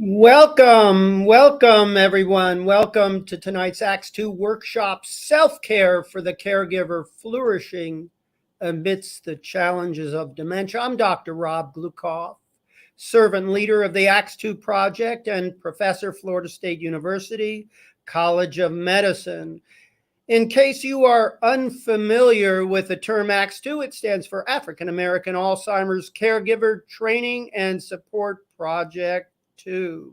Welcome everyone. Welcome to tonight's Acts 2 workshop, Self-Care for the Caregiver, Flourishing Amidst the Challenges of Dementia. I'm Dr. Rob Glukoff, servant leader of the Acts 2 project and professor, Florida State University, College of Medicine. In case you are unfamiliar with the term Acts 2, it stands for African American Alzheimer's Caregiver Training and Support Project 2.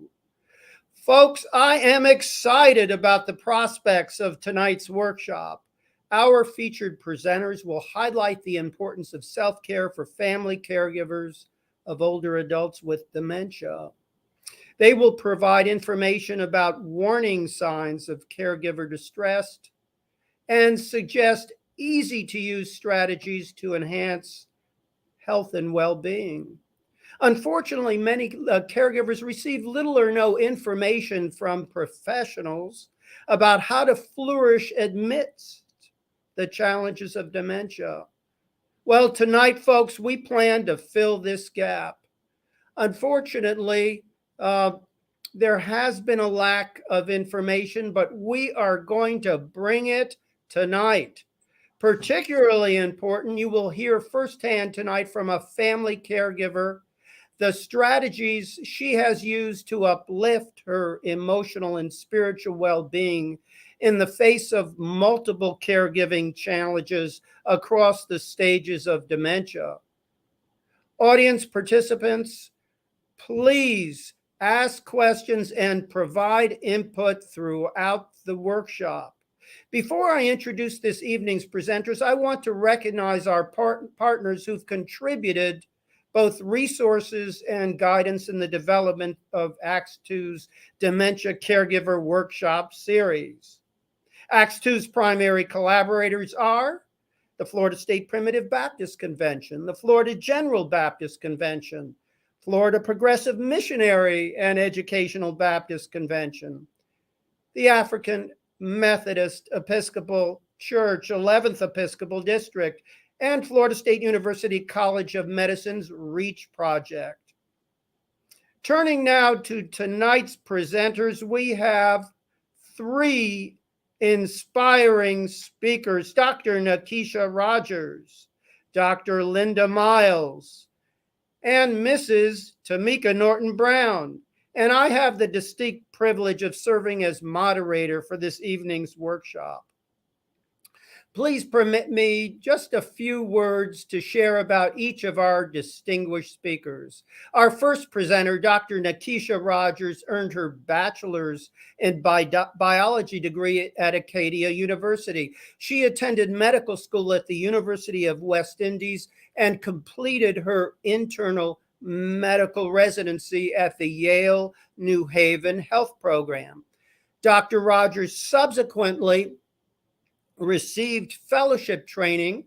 Folks, I am excited about the prospects of tonight's workshop. Our featured presenters will highlight the importance of self-care for family caregivers of older adults with dementia. They will provide information about warning signs of caregiver distress and suggest easy-to-use strategies to enhance health and well-being. Unfortunately, many caregivers receive little or no information from professionals about how to flourish amidst the challenges of dementia. Well, tonight, folks, we plan to fill this gap. Unfortunately, there has been a lack of information, but we are going to bring it tonight. Particularly important, you will hear firsthand tonight from a family caregiver the strategies she has used to uplift her emotional and spiritual well-being in the face of multiple caregiving challenges across the stages of dementia. Audience participants, please ask questions and provide input throughout the workshop. Before I introduce this evening's presenters, I want to recognize our partners who've contributed both resources and guidance in the development of Acts 2's Dementia Caregiver Workshop series. Acts 2's primary collaborators are the Florida State Primitive Baptist Convention, the Florida General Baptist Convention, Florida Progressive Missionary and Educational Baptist Convention, the African Methodist Episcopal Church, 11th Episcopal District, and Florida State University College of Medicine's REACH project. Turning now to tonight's presenters, we have three inspiring speakers: Dr. Nakeisha Rodgers, Dr. Linda Miles, and Mrs. Tomeka Norton-Brown. And I have the distinct privilege of serving as moderator for this evening's workshop. Please permit me just a few words to share about each of our distinguished speakers. Our first presenter, Dr. Nakeisha Rodgers, earned her bachelor's in biology degree at Acadia University. She attended medical school at the University of West Indies and completed her internal medical residency at the Yale New Haven Health Program. Dr. Rodgers subsequently received fellowship training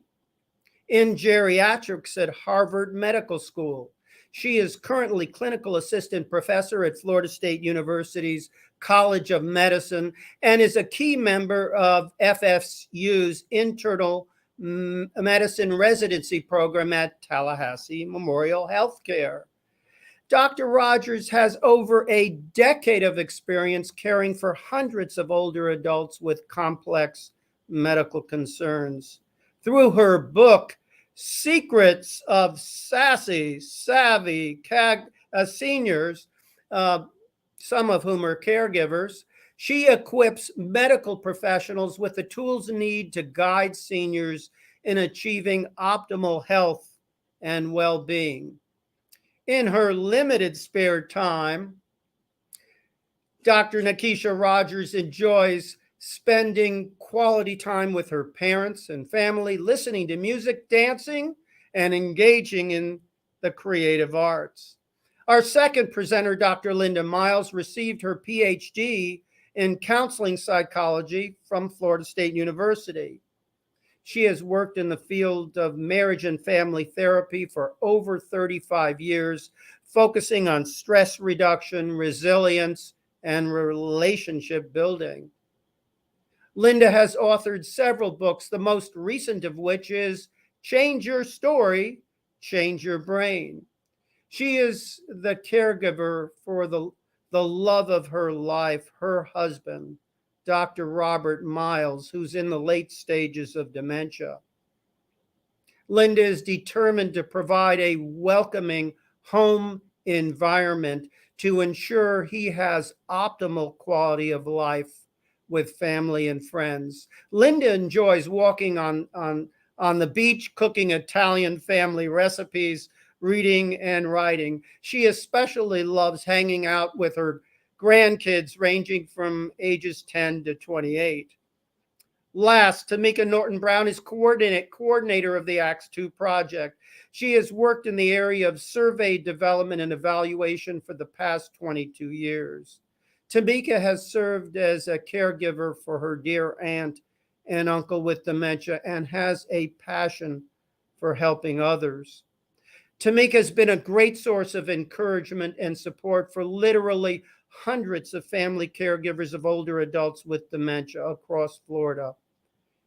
in geriatrics at Harvard Medical School. She is currently clinical assistant professor at Florida State University's College of Medicine and is a key member of FSU's internal medicine residency program at Tallahassee Memorial Healthcare. Dr. Rodgers has over a decade of experience caring for hundreds of older adults with complex medical concerns. Through her book, Secrets of Savvy Seniors, some of whom are caregivers, she equips medical professionals with the tools needed to guide seniors in achieving optimal health and well-being. In her limited spare time, Dr. Nakeisha Rodgers enjoys spending quality time with her parents and family, listening to music, dancing, and engaging in the creative arts. Our second presenter, Dr. Linda Miles, received her PhD in counseling psychology from Florida State University. She has worked in the field of marriage and family therapy for over 35 years, focusing on stress reduction, resilience, and relationship building. Linda has authored several books, the most recent of which is Change Your Story, Change Your Brain. She is the caregiver for the the love of her life, her husband, Dr. Robert Miles, who's in the late stages of dementia. Linda is determined to provide a welcoming home environment to ensure he has optimal quality of life with family and friends. Linda enjoys walking on the beach, cooking Italian family recipes, reading and writing. She especially loves hanging out with her grandkids ranging from ages 10 to 28. Last, Tomeka Norton-Brown is coordinator of the Acts 2 project. She has worked in the area of survey development and evaluation for the past 22 years. Tomeka has served as a caregiver for her dear aunt and uncle with dementia and has a passion for helping others. Tomeka has been a great source of encouragement and support for literally hundreds of family caregivers of older adults with dementia across Florida.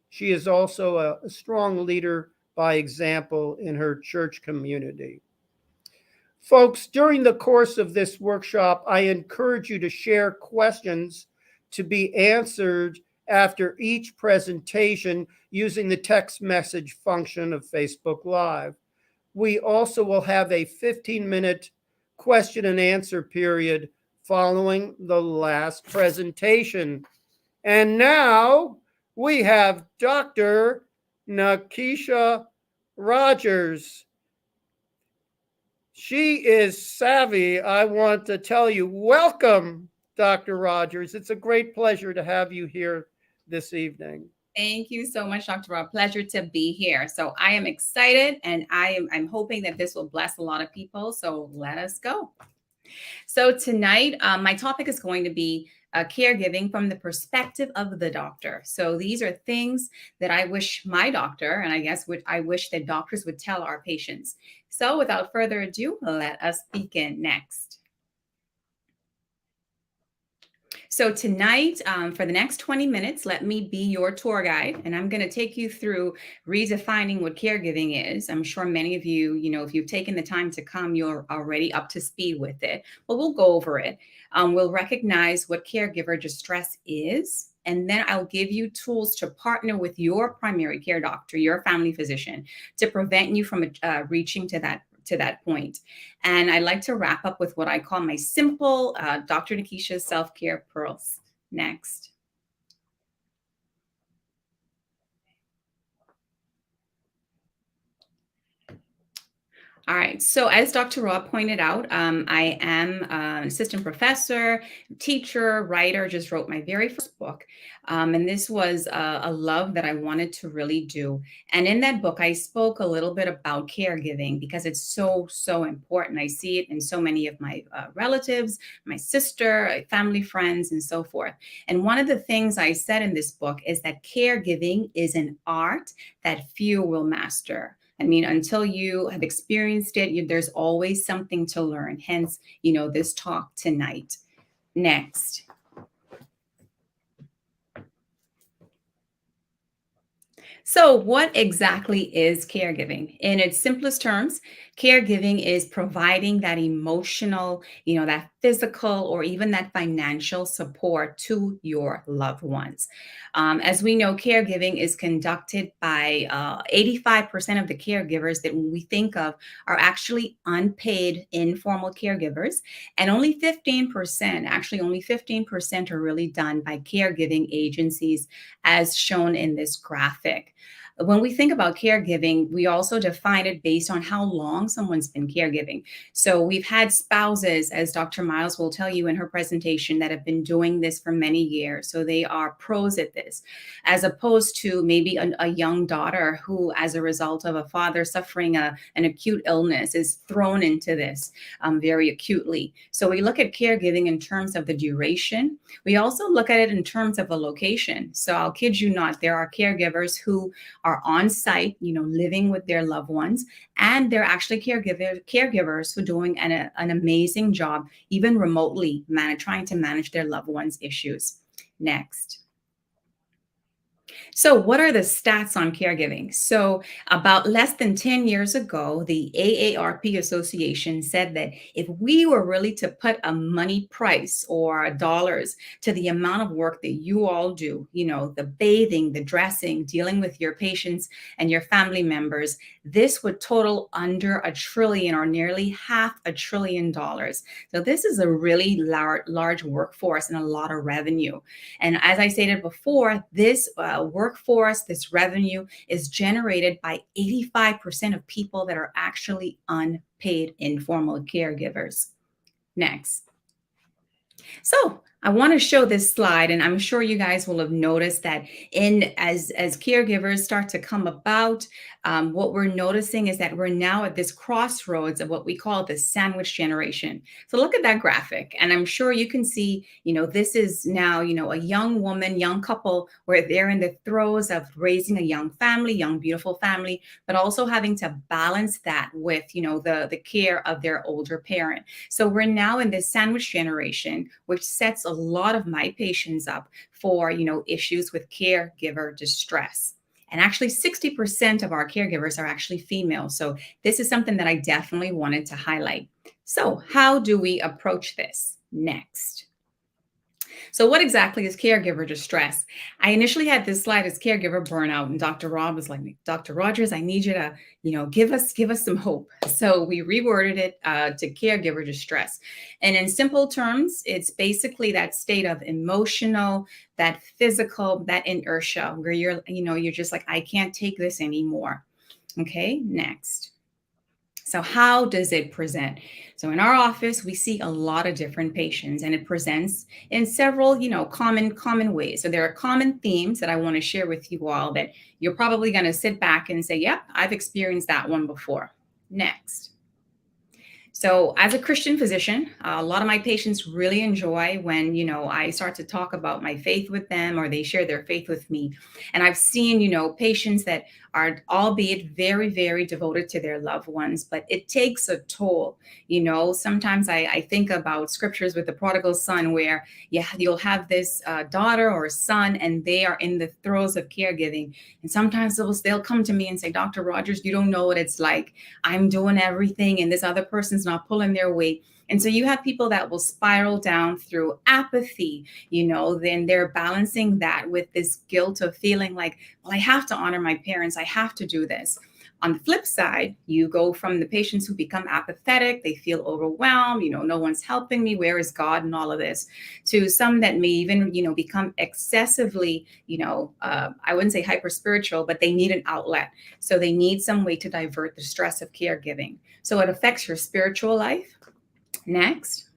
She is also a strong leader by example in her church community. Folks, during the course of this workshop, I encourage you to share questions to be answered after each presentation using the text message function of Facebook Live. We also will have a 15-minute question and answer period following the last presentation. And now we have Dr. Nakeisha Rodgers. She is savvy, I want to tell you. Welcome, Dr. Rodgers. It's a great pleasure to have you here this evening. Thank you so much, Dr. Rob. Pleasure to be here. So I am excited, and I'm hoping that this will bless a lot of people. So let us go. So tonight, my topic is going to be caregiving from the perspective of the doctor. So these are things that I wish my doctor, and I guess I wish that doctors would tell our patients. So without further ado, let us begin next. So tonight, for the next 20 minutes, let me be your tour guide, and I'm going to take you through redefining what caregiving is. I'm sure many of you, if you've taken the time to come, you're already up to speed with it. But we'll go over it. We'll recognize what caregiver distress is, and then I'll give you tools to partner with your primary care doctor, your family physician, to prevent you from reaching to that point. And I like to wrap up with what I call my simple Dr. Nakeisha self-care pearls. Next. All right. So as Dr. Rob pointed out, I am an assistant professor, teacher, writer, just wrote my very first book. And this was a love that I wanted to really do. And in that book, I spoke a little bit about caregiving because it's so, so important. I see it in so many of my relatives, my sister, family, friends, and so forth. And one of the things I said in this book is that caregiving is an art that few will master. I mean, until you have experienced it, there's always something to learn. Hence, this talk tonight. Next. So what exactly is caregiving? In its simplest terms, caregiving is providing that emotional, that physical or even that financial support to your loved ones. As we know, caregiving is conducted by 85% of the caregivers that we think of are actually unpaid informal caregivers. And only 15% are really done by caregiving agencies as shown in this graphic. When we think about caregiving, we also define it based on how long someone's been caregiving. So we've had spouses, as Dr. Miles will tell you in her presentation, that have been doing this for many years. So they are pros at this, as opposed to maybe a young daughter who, as a result of a father suffering an acute illness, is thrown into this very acutely. So we look at caregiving in terms of the duration. We also look at it in terms of a location. So I'll kid you not, there are caregivers who are on site, living with their loved ones, and they're actually caregivers who are doing an amazing job, even remotely, trying to manage their loved ones' issues. Next. So, what are the stats on caregiving? So, about less than 10 years ago, the AARP Association said that if we were really to put a money price or dollars to the amount of work that you all do, the bathing, the dressing, dealing with your patients and your family members, this would total under a trillion or nearly $500 billion. So, this is a really large workforce and a lot of revenue. And as I stated before, this workforce, this revenue is generated by 85% of people that are actually unpaid informal caregivers. Next. So I want to show this slide, and I'm sure you guys will have noticed that as caregivers start to come about, what we're noticing is that we're now at this crossroads of what we call the sandwich generation. So look at that graphic, and I'm sure you can see, this is now, a young woman, young couple, where they're in the throes of raising a young family, young beautiful family, but also having to balance that with, the care of their older parent. So we're now in this sandwich generation, which sets a lot of my patients up for, issues with caregiver distress. And actually 60% of our caregivers are actually female. So this is something that I definitely wanted to highlight. So how do we approach this? Next. So what exactly is caregiver distress? I initially had this slide as caregiver burnout, and Dr. Rob was like, Dr. Rodgers, I need you to, give us some hope. So we reworded it to caregiver distress. And in simple terms, it's basically that state of emotional, that physical, that inertia where you're just like, I can't take this anymore. Okay, next. So how does it present? So in our office, we see a lot of different patients, and it presents in several, common ways. So there are common themes that I want to share with you all that you're probably going to sit back and say, yep, I've experienced that one before. Next. So as a Christian physician, a lot of my patients really enjoy when, I start to talk about my faith with them, or they share their faith with me. And I've seen, patients that are albeit very, very devoted to their loved ones, but it takes a toll. Sometimes I think about scriptures with the prodigal son where you'll have this daughter or son, and they are in the throes of caregiving. And sometimes they'll come to me and say, Dr. Rodgers, you don't know what it's like. I'm doing everything, and this other person's not pulling their weight. And so you have people that will spiral down through apathy, then they're balancing that with this guilt of feeling like, well, I have to honor my parents. I have to do this. On the flip side, you go from the patients who become apathetic, they feel overwhelmed, no one's helping me, where is God and all of this, to some that may even, become excessively, I wouldn't say hyper spiritual, but they need an outlet. So they need some way to divert the stress of caregiving. So it affects your spiritual life. Next.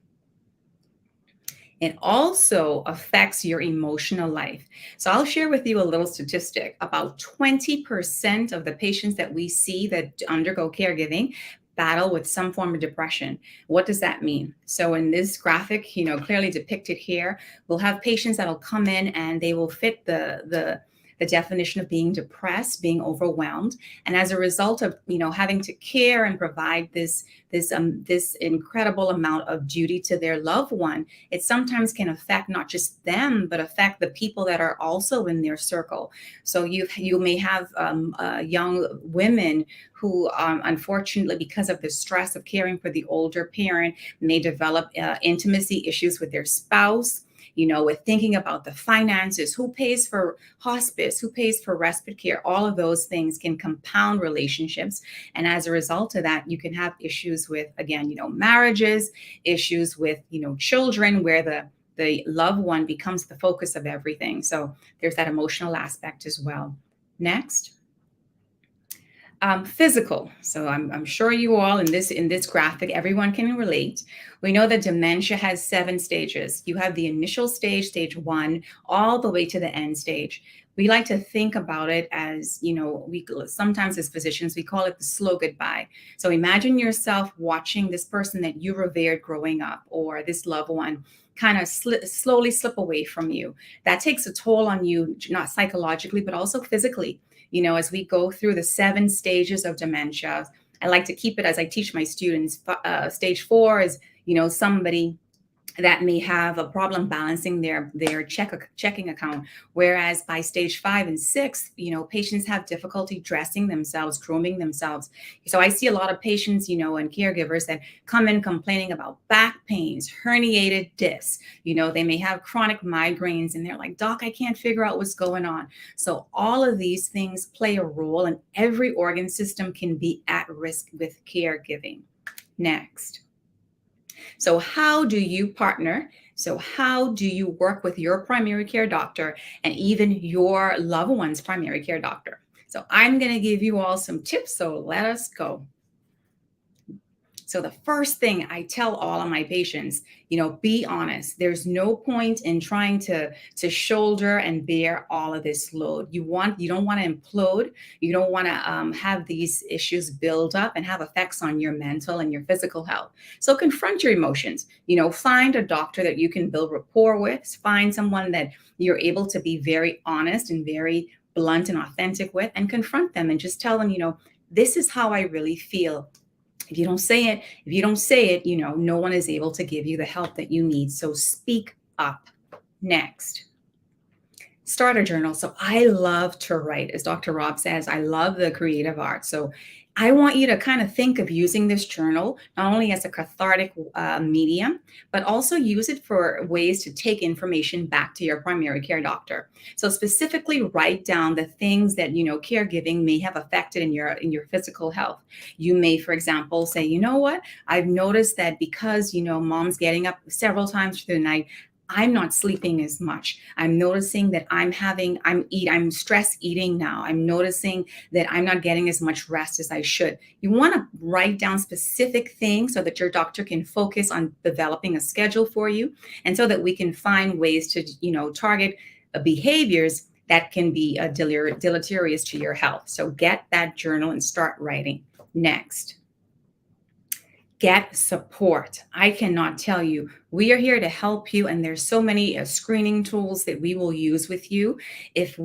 It also affects your emotional life. So I'll share with you a little statistic. About 20% of the patients that we see that undergo caregiving battle with some form of depression. What does that mean? So in this graphic, clearly depicted here, we'll have patients that'll come in and they will fit the definition of being depressed, being overwhelmed. And as a result of, having to care and provide this incredible amount of duty to their loved one, it sometimes can affect not just them, but affect the people that are also in their circle. So you may have young women who, unfortunately, because of the stress of caring for the older parent, may develop intimacy issues with their spouse. With thinking about the finances, who pays for hospice, who pays for respite care, all of those things can compound relationships. And as a result of that, you can have issues with, again, marriages, issues with, children, where the loved one becomes the focus of everything. So there's that emotional aspect as well. Next. Physical. So I'm sure you all in this graphic, everyone can relate. We know that dementia has 7 stages. You have the initial stage, stage 1, all the way to the end stage. We like to think about it as, we sometimes as physicians, we call it the slow goodbye. So imagine yourself watching this person that you revered growing up, or this loved one kind of slowly slip away from you. That takes a toll on you, not psychologically, but also physically. As we go through the 7 stages of dementia, I like to keep it as I teach my students. Stage 4 is, somebody that may have a problem balancing their checking account. Whereas by stage 5 and 6, patients have difficulty dressing themselves, grooming themselves. So I see a lot of patients, and caregivers that come in complaining about back pains, herniated discs. They may have chronic migraines, and they're like, "Doc, I can't figure out what's going on." So all of these things play a role, and every organ system can be at risk with caregiving. Next. So how do you partner? So how do you work with your primary care doctor and even your loved one's primary care doctor? So I'm going to give you all some tips. So let us go. So the first thing I tell all of my patients, be honest. There's no point in trying to shoulder and bear all of this load. You don't want to implode. You don't want to have these issues build up and have effects on your mental and your physical health. So confront your emotions. Find a doctor that you can build rapport with. Find someone that you're able to be very honest and very blunt and authentic with, and confront them and just tell them, this is how I really feel. If you don't say it, no one is able to give you the help that you need. So speak up. Next. Start a journal. So I love to write. As Dr. Rob says, I love the creative arts. So I want you to kind of think of using this journal not only as a cathartic medium, but also use it for ways to take information back to your primary care doctor. So specifically write down the things that, caregiving may have affected in your physical health. You may, for example, say, what? I've noticed that because, mom's getting up several times through the night, I'm not sleeping as much. I'm noticing that I'm stress eating now. I'm noticing that I'm not getting as much rest as I should. You want to write down specific things so that your doctor can focus on developing a schedule for you, and so that we can find ways to, target behaviors that can be deleterious to your health. So get that journal and start writing. Next. Get support. I cannot tell you, we are here to help you, and there's so many screening tools that we will use with you. If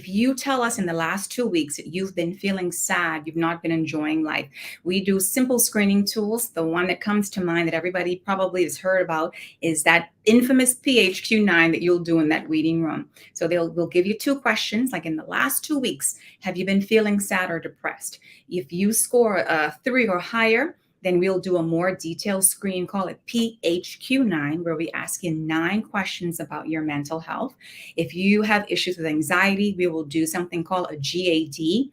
you tell us in the last 2 weeks that you've been feeling sad, you've not been enjoying life, we do simple screening tools. The one that comes to mind that everybody probably has heard about is that infamous PHQ-9 that you'll do in that waiting room. So we'll give you 2 questions, like in the last 2 weeks, have you been feeling sad or depressed? If you score a 3 or higher, then we'll do a more detailed screen, call it PHQ-9, where we ask you 9 questions about your mental health. If you have issues with anxiety, we will do something called a GAD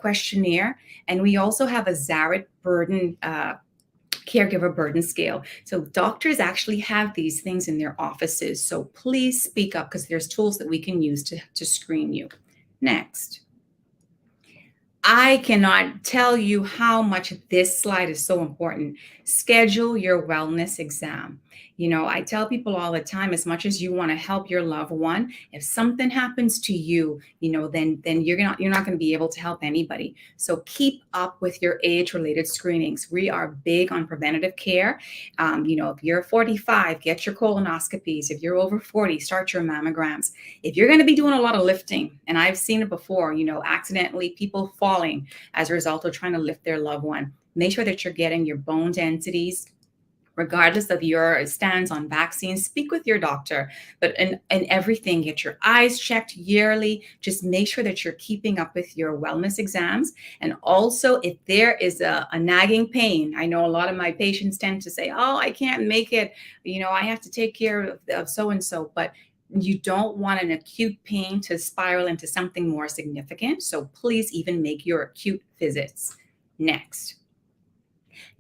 questionnaire. And we also have a Zarit burden caregiver burden scale. So doctors actually have these things in their offices. So please speak up, because there's tools that we can use to screen you. Next. I cannot tell you how much this slide is so important. Schedule your wellness exam. I tell people all the time, as much as you want to help your loved one, if something happens to you, then you're not going to be able to help anybody. So keep up with your age-related screenings. We are big on preventative care. If you're 45, get your colonoscopies. If you're over 40, start your mammograms. If you're going to be doing a lot of lifting, and I've seen it before, accidentally people falling as a result of trying to lift their loved one, make sure that you're getting your bone densities. Regardless of your stance on vaccines, speak with your doctor. But in everything, get your eyes checked yearly. Just make sure that you're keeping up with your wellness exams. And also, if there is a nagging pain, I know a lot of my patients tend to say, "Oh, I can't make it. I have to take care of so-and-so." But you don't want an acute pain to spiral into something more significant. So please even make your acute visits. Next.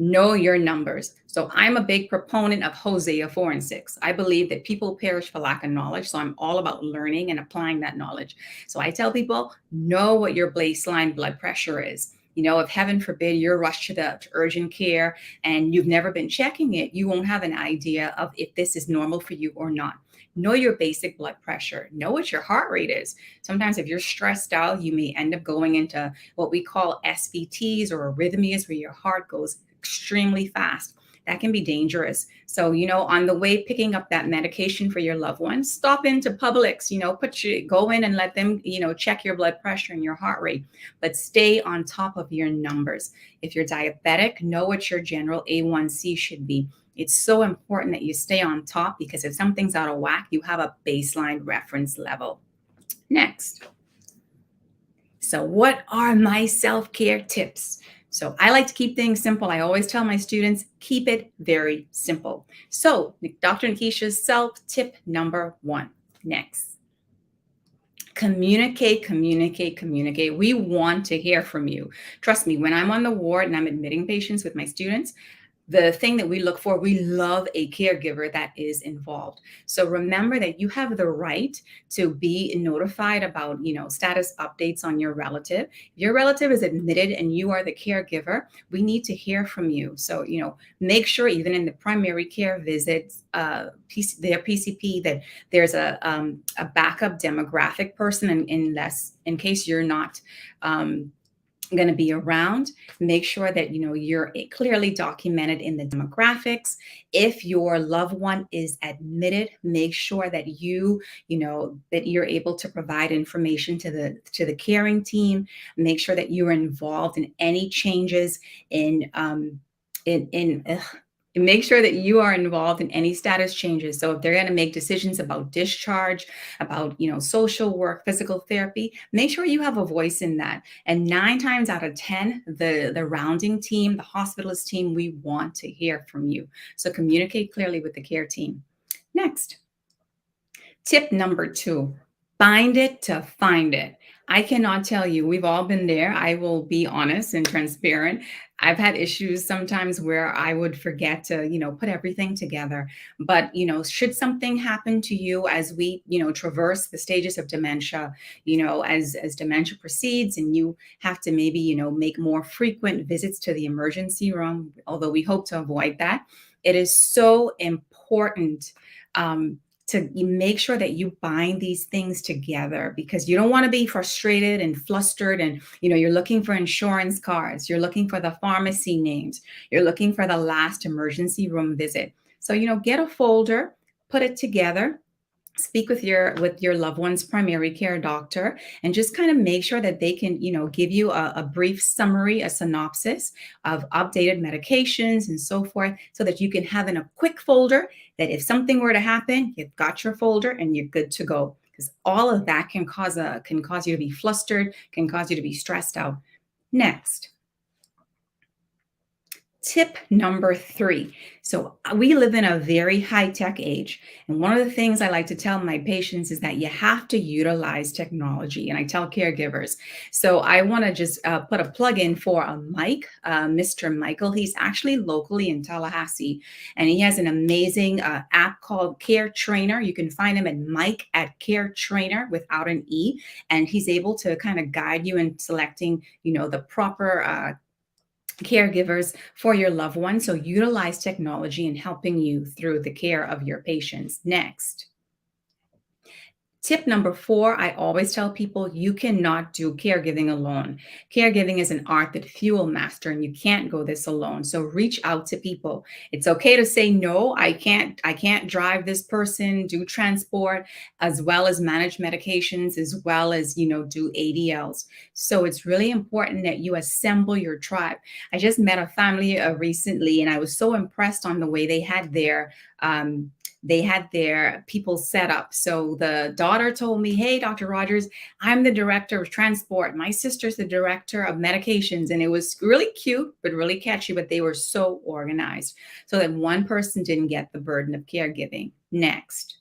Know your numbers. So I'm a big proponent of Hosea 4 and 6. I believe that people perish for lack of knowledge. So I'm all about learning and applying that knowledge. So I tell people, know what your baseline blood pressure is. If heaven forbid you're rushed to urgent care and you've never been checking it, you won't have an idea of if this is normal for you or not. Know your basic blood pressure. Know what your heart rate is. Sometimes if you're stressed out, you may end up going into what we call SVTs or arrhythmias, where your heart goes extremely fast. That can be dangerous. So, on the way picking up that medication for your loved one, stop into Publix, go in and let them, check your blood pressure and your heart rate, but stay on top of your numbers. If you're diabetic, know what your general A1C should be. It's so important that you stay on top, because if something's out of whack, you have a baseline reference level. Next. So what are my self-care tips? So I like to keep things simple. I always tell my students, keep it very simple. So Dr. Nakeisha's self-tip number 1. Next. Communicate, communicate, communicate. We want to hear from you. Trust me, when I'm on the ward and I'm admitting patients with my students, the thing that we look for, we love a caregiver that is involved. So remember that you have the right to be notified about, status updates on your relative. If your relative is admitted and you are the caregiver, we need to hear from you. So, make sure even in the primary care visits, their PCP, that there's a backup demographic person, in case you're not going to be around. Make sure that you're clearly documented in the demographics. If your loved one is admitted, make sure that that you're able to provide information to the caring team. Make sure that you're involved in any changes make sure that you are involved in any status changes. So if they're going to make decisions about discharge, about, social work, physical therapy, make sure you have a voice in that. And 9 times out of 10, the rounding team, the hospitalist team, we want to hear from you. So communicate clearly with the care team. Next. Tip number 2, bind it to find it. I cannot tell you, we've all been there. I will be honest and transparent. I've had issues sometimes where I would forget to, put everything together. But, should something happen to you as we, traverse the stages of dementia, as dementia proceeds and you have to maybe, make more frequent visits to the emergency room, although we hope to avoid that, it is so important to make sure that you bind these things together, because you don't want to be frustrated and flustered and, you're looking for insurance cards, you're looking for the pharmacy names, you're looking for the last emergency room visit. So, get a folder, put it together, speak with your loved one's primary care doctor, and just kind of make sure that they can, give you a brief summary, a synopsis of updated medications and so forth, so that you can have in a quick folder that if something were to happen, you've got your folder and you're good to go. Because all of that can cause you to be flustered, can cause you to be stressed out. Next. Tip number 3. So we live in a very high-tech age. And one of the things I like to tell my patients is that you have to utilize technology. And I tell caregivers. So I want to just put a plug in for a Mike, Mr. Michael. He's actually locally in Tallahassee. And he has an amazing app called Care Trainer. You can find him at Mike at Care Trainer without an E. And he's able to kind of guide you in selecting, the proper caregivers for your loved one. So utilize technology in helping you through the care of your patients. Next. Tip number 4, I always tell people you cannot do caregiving alone. Caregiving is an art that few will master, and you can't go this alone. So reach out to people. It's okay to say, no, I can't drive this person, do transport, as well as manage medications, as well as, do ADLs. So it's really important that you assemble your tribe. I just met a family recently, and I was so impressed on the way they had their people set up. So the daughter told me, hey, Dr. Rodgers, I'm the director of transport. My sister's the director of medications. And it was really cute, but really catchy, but they were so organized so that one person didn't get the burden of caregiving. Next.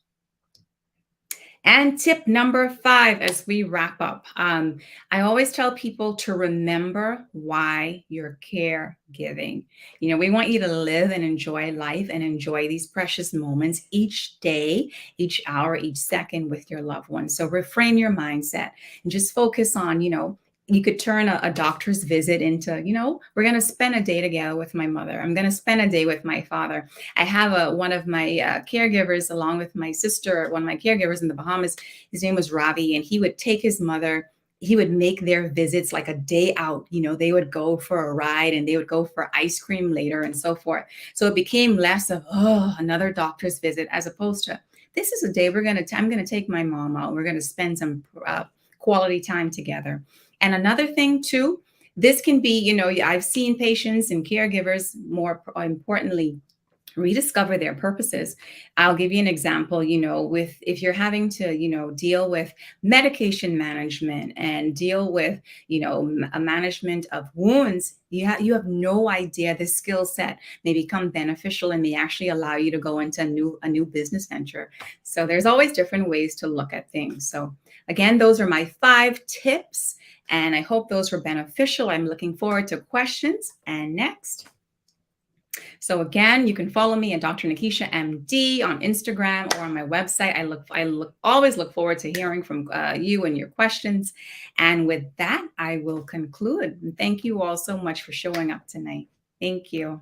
And tip number 5, as we wrap up, I always tell people to remember why you're caregiving. We want you to live and enjoy life and enjoy these precious moments each day, each hour, each second with your loved ones. So reframe your mindset and just focus on, you could turn a doctor's visit into, we're going to spend a day together with my mother. I'm going to spend a day with my father. I have one of my caregivers, along with my sister, one of my caregivers in the Bahamas. His name was Ravi, and he would take his mother. He would make their visits like a day out. They would go for a ride and they would go for ice cream later and so forth. So it became less of, another doctor's visit, as opposed to, this is a day I'm going to take my mom out. We're going to spend some quality time together. And another thing too, this can be, I've seen patients and caregivers, more importantly, rediscover their purposes. I'll give you an example, with if you're having to, deal with medication management and deal with, a management of wounds, you have no idea the skill set may become beneficial and may actually allow you to go into a new business venture. So there's always different ways to look at things. So again, those are my 5 tips, and I hope those were beneficial. I'm looking forward to questions. And next. So again, you can follow me at Dr. Nakeisha MD on Instagram or on my website. Always look forward to hearing from you and your questions. And with that, I will conclude. And thank you all so much for showing up tonight. Thank you.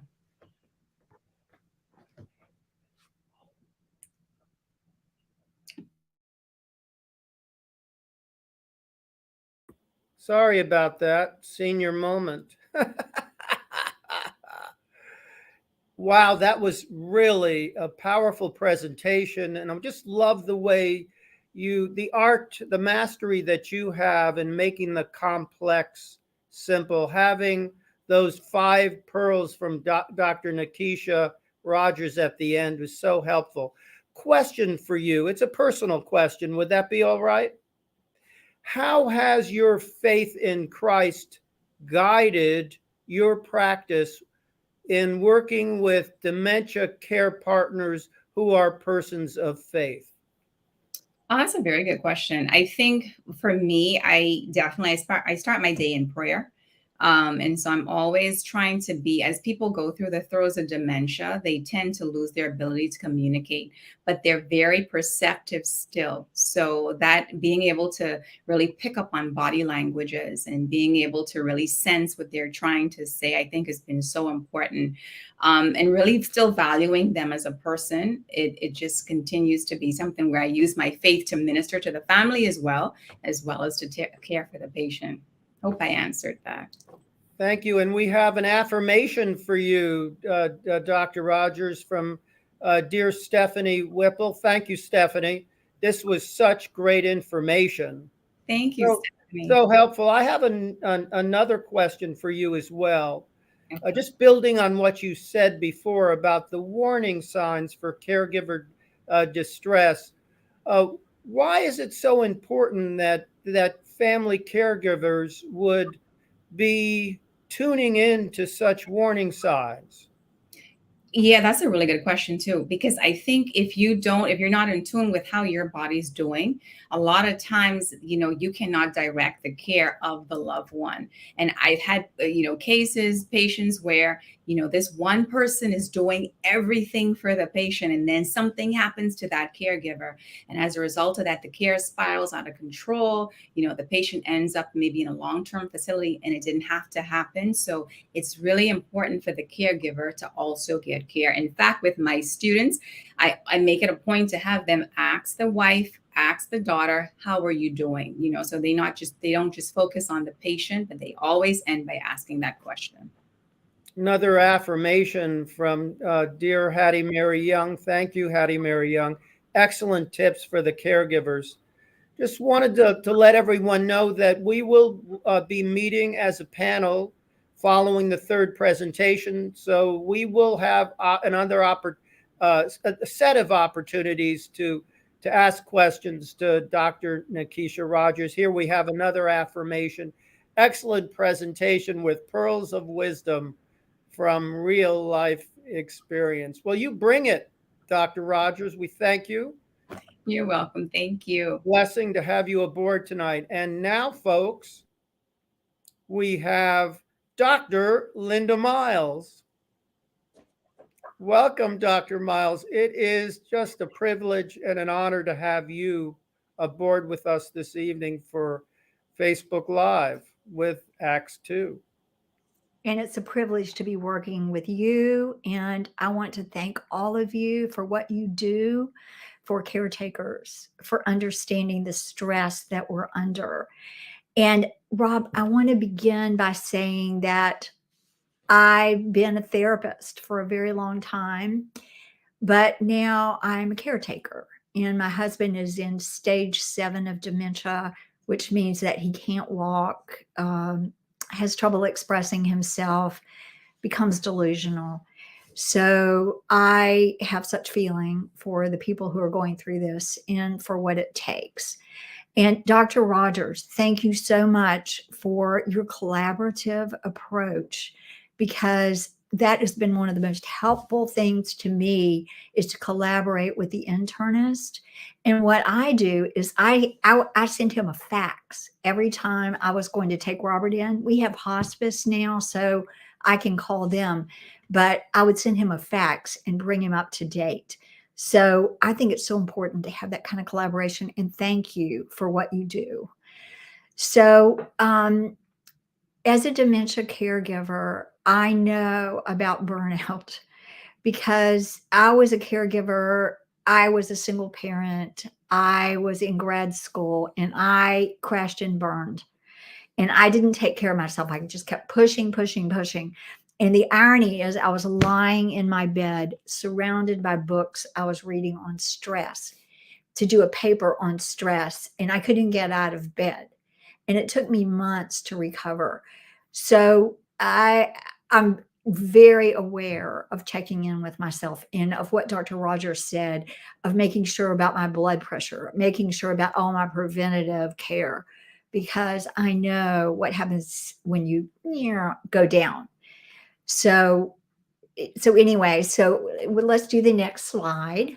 Sorry about that. Senior moment. Wow, that was really a powerful presentation. And I just love the way the art, the mastery that you have in making the complex simple, having those 5 pearls from Dr. Nakeisha Rodgers at the end was so helpful. Question for you. It's a personal question. Would that be all right? How has your faith in Christ guided your practice in working with dementia care partners who are persons of faith? Oh, that's a very good question. I think for me, I start my day in prayer. And so I'm always trying to be, as people go through the throes of dementia, they tend to lose their ability to communicate, but they're very perceptive still. So that being able to really pick up on body languages and being able to really sense what they're trying to say, I think has been so important. And really still valuing them as a person, it just continues to be something where I use my faith to minister to the family as well as to care for the patient. Hope I answered that. Thank you. And we have an affirmation for you, Dr. Rodgers, from dear Stephanie Whipple. Thank you, Stephanie. This was such great information. Thank you, Stephanie. So helpful. I have another question for you as well. Okay. Just building on what you said before about the warning signs for caregiver distress. Why is it so important that family caregivers would be tuning in to such warning signs? Yeah, that's a really good question too, because I think if you're not in tune with how your body's doing, a lot of times, you cannot direct the care of the loved one. And I've had, patients where, this one person is doing everything for the patient, and then something happens to that caregiver. And as a result of that, the care spirals out of control. The patient ends up maybe in a long-term facility, and it didn't have to happen. So it's really important for the caregiver to also get care. In fact, with my students, I make it a point to have them ask the wife, ask the daughter, how are you doing? So they don't just focus on the patient, but they always end by asking that question. Another affirmation from dear Hattie Mary Young. Thank you, Hattie Mary Young. Excellent tips for the caregivers. Just wanted to let everyone know that we will be meeting as a panel following the 3rd presentation. So we will have a set of opportunities to ask questions to Dr. Nakeisha Rodgers. Here we have another affirmation. Excellent presentation with pearls of wisdom from real life experience. Well, you bring it, Dr. Rodgers. We thank you. You're welcome. Thank you. Blessing to have you aboard tonight. And now, folks, we have Dr. Linda Miles. Welcome, Dr. Miles. It is just a privilege and an honor to have you aboard with us this evening for Facebook Live with Acts 2. And it's a privilege to be working with you. And I want to thank all of you for what you do for caretakers, for understanding the stress that we're under. And Rob, I want to begin by saying that I've been a therapist for a very long time, but now I'm a caretaker. And my husband is in stage 7 of dementia, which means that he can't walk, has trouble expressing himself, becomes delusional. So I have such feeling for the people who are going through this and for what it takes. And Dr. Rodgers, thank you so much for your collaborative approach, because that has been one of the most helpful things to me, is to collaborate with the internist. And what I do is I send him a fax every time I was going to take Robert in. We have hospice now, so I can call them, but I would send him a fax and bring him up to date. So I think it's so important to have that kind of collaboration, and thank you for what you do. So, as a dementia caregiver, I know about burnout because I was a caregiver. I was a single parent. I was in grad school and I crashed and burned. And I didn't take care of myself. I just kept pushing, pushing, pushing. And the irony is, I was lying in my bed, surrounded by books I was reading on stress, to do a paper on stress, and I couldn't get out of bed. And it took me months to recover. So I'm very aware of checking in with myself, and of what Dr. Rogers said, of making sure about my blood pressure, making sure about all my preventative care, because I know what happens when you go down. So anyway, let's do the next slide.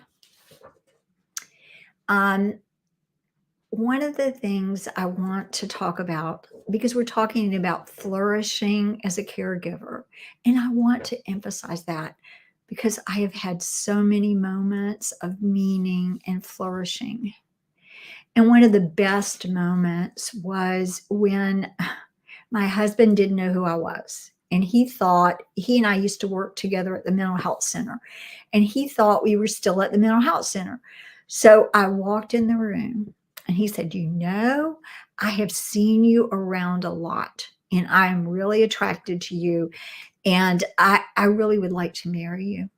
One of the things I want to talk about, because we're talking about flourishing as a caregiver, and I want to emphasize that because I have had so many moments of meaning and flourishing. And one of the best moments was when my husband didn't know who I was. And he and I used to work together at the mental health center, and he thought we were still at the mental health center. So I walked in the room and he said, I have seen you around a lot and I'm really attracted to you. And I really would like to marry you.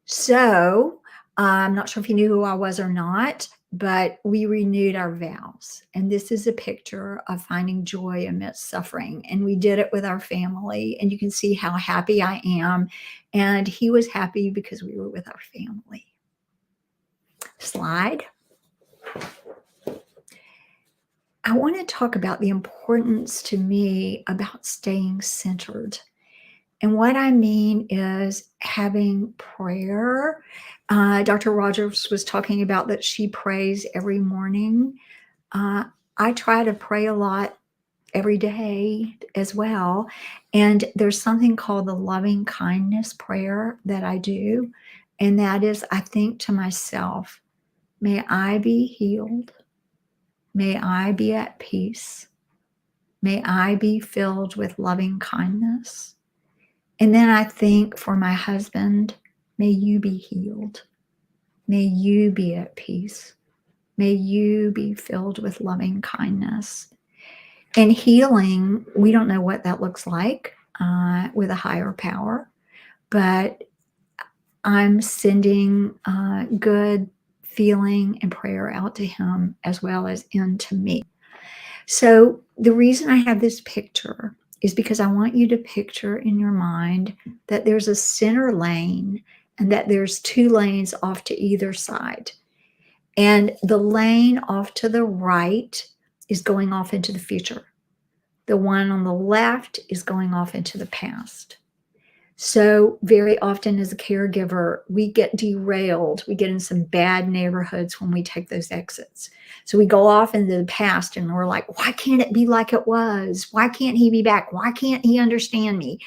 So I'm not sure if he knew who I was or not, but we renewed our vows. And this is a picture of finding joy amidst suffering. And we did it with our family. And you can see how happy I am. And he was happy because we were with our family. Slide. I want to talk about the importance to me about staying centered. And what I mean is having prayer. Dr. Rodgers was talking about that she prays every morning. I try to pray a lot every day as well. And there's something called the loving kindness prayer that I do. And that is, I think to myself, may I be healed. May I be at peace. May I be filled with loving kindness. And then I think for my husband, may you be healed. May you be at peace. May you be filled with loving kindness. And healing, we don't know what that looks like with a higher power, but I'm sending good feeling and prayer out to him as well as into me. So the reason I have this picture is because I want you to picture in your mind that there's a center lane and that there's two lanes off to either side. And the lane off to the right is going off into the future. The one on the left is going off into the past. So very often as a caregiver, we get derailed. We get in some bad neighborhoods when we take those exits. So we go off into the past and we're like, why can't it be like it was? Why can't he be back? Why can't he understand me?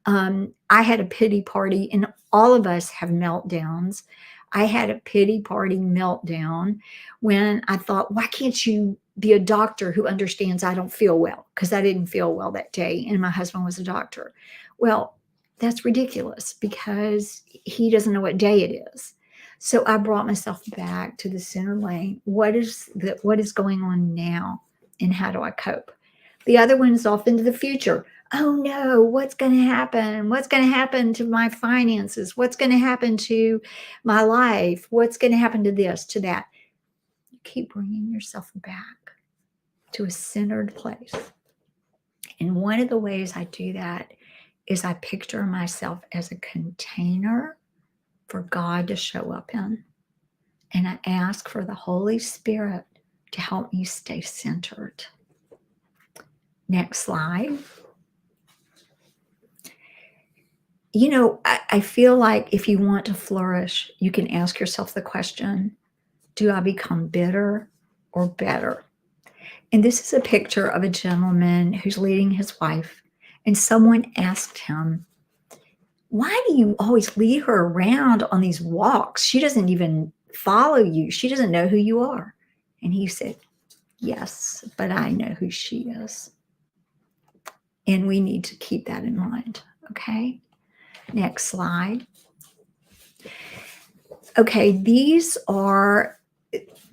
I had a pity party, and all of us have meltdowns. I had a pity party meltdown when I thought, why can't you be a doctor who understands I don't feel well? Because I didn't feel well that day, and my husband was a doctor. Well, that's ridiculous because he doesn't know what day it is. So I brought myself back to the center lane. What is going on now, and how do I cope? The other one is off into the future. Oh no, what's going to happen? What's going to happen to my finances? What's going to happen to my life? What's going to happen to this, to that? You keep bringing yourself back to a centered place. And one of the ways I do that is I picture myself as a container for God to show up in. And I ask for the Holy Spirit to help me stay centered. Next slide. You know, I feel like if you want to flourish, you can ask yourself the question, do I become bitter or better? And this is a picture of a gentleman who's leading his wife, and someone asked him, why do you always lead her around on these walks? She doesn't even follow you. She doesn't know who you are. And he said, yes, but I know who she is. And we need to keep that in mind, okay? Next slide. Okay, these are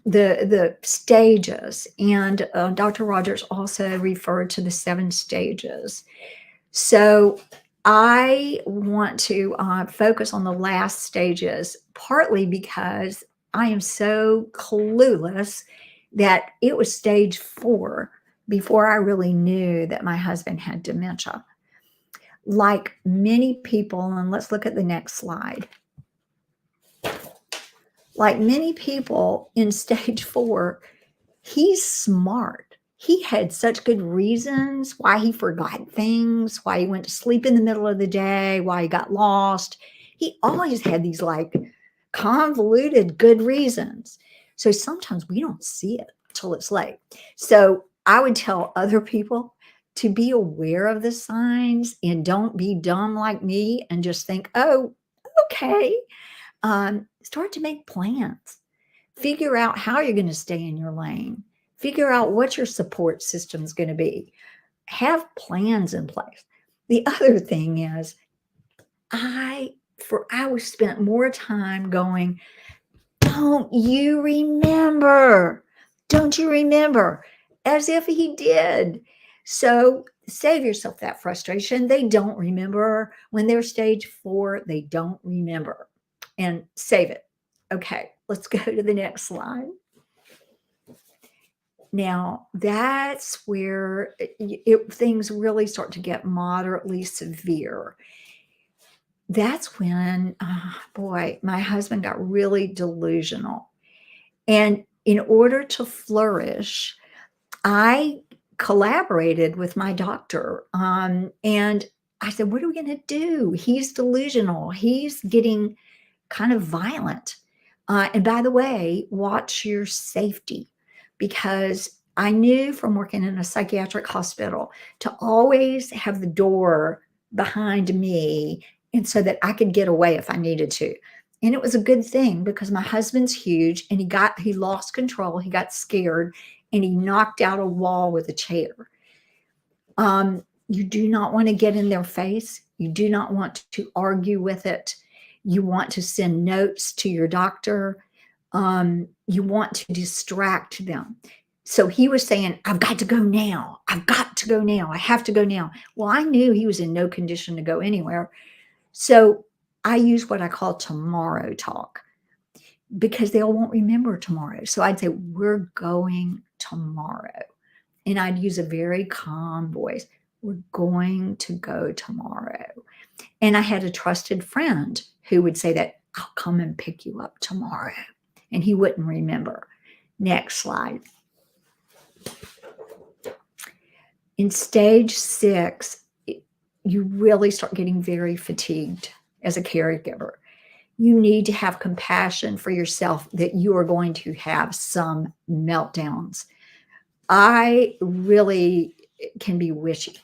the stages, and Dr. Rodgers also referred to the 7 stages. So I want to focus on the last stages, partly because I am so clueless that it was stage 4 before I really knew that my husband had dementia. Like many people, and let's look at the next slide. Like many people in stage 4, he's smart. He had such good reasons why he forgot things, why he went to sleep in the middle of the day, why he got lost. He always had these like convoluted good reasons. So sometimes we don't see it till it's late. So I would tell other people to be aware of the signs and don't be dumb like me and just think, oh, okay. Start to make plans. Figure out how you're going to stay in your lane. Figure out what your support system is going to be. Have plans in place. The other thing is, I spent more time going, don't you remember? Don't you remember? As if he did. So save yourself that frustration. They don't remember. When they're stage 4, they don't remember. And save it. Okay, let's go to the next slide. Now, that's where things really start to get moderately severe. That's when, my husband got really delusional. And in order to flourish, I collaborated with my doctor. And I said, what are we going to do? He's delusional. He's getting kind of violent. And by the way, watch your safety, because I knew from working in a psychiatric hospital to always have the door behind me, and so that I could get away if I needed to. And it was a good thing because my husband's huge and he lost control. He got scared and he knocked out a wall with a chair. You do not want to get in their face. You do not want to argue with it. You want to send notes to your doctor. You want to distract them. So he was saying, I've got to go now. I've got to go now. I have to go now. Well, I knew he was in no condition to go anywhere. So I use what I call tomorrow talk, because they all won't remember tomorrow. So I'd say, we're going tomorrow. And I'd use a very calm voice. We're going to go tomorrow. And I had a trusted friend who would say that, I'll come and pick you up tomorrow. And he wouldn't remember. Next slide. In stage 6, you really start getting very fatigued as a caregiver. You need to have compassion for yourself that you are going to have some meltdowns. I really can be wishy.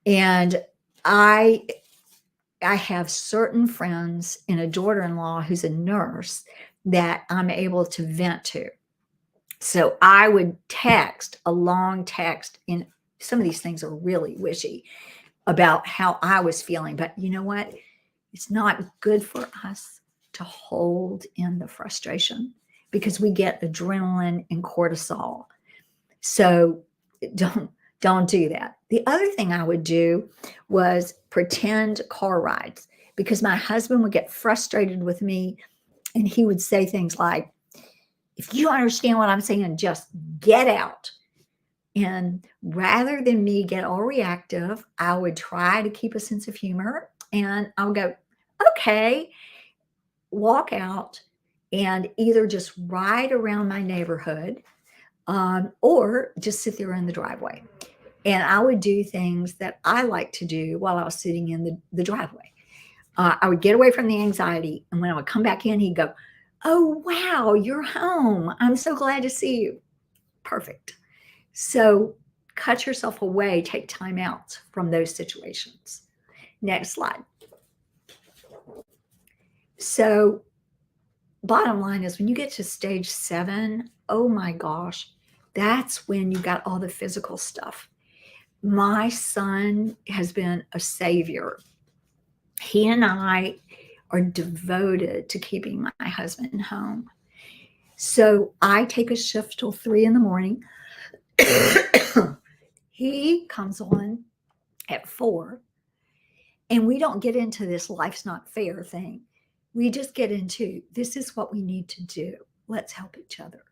And I have certain friends and a daughter-in-law who's a nurse that I'm able to vent to. So I would text a long text, and some of these things are really wishy about how I was feeling. But you know what? It's not good for us to hold in the frustration, because we get adrenaline and cortisol. So don't do that. The other thing I would do was pretend car rides, because my husband would get frustrated with me and he would say things like, if you understand what I'm saying, just get out. And rather than me get all reactive, I would try to keep a sense of humor, and I would go, okay, walk out and either just ride around my neighborhood, or just sit there in the driveway. And I would do things that I like to do while I was sitting in the driveway. I would get away from the anxiety. And when I would come back in, he'd go, oh, wow, you're home. I'm so glad to see you. Perfect. So cut yourself away, take time out from those situations. Next slide. So bottom line is when you get to stage 7, oh my gosh, that's when you got all the physical stuff. My son has been a savior. He and I are devoted to keeping my husband home. So I take a shift till 3 in the morning. He comes on at 4, and we don't get into this life's not fair thing. We just get into this is what we need to do. Let's help each other.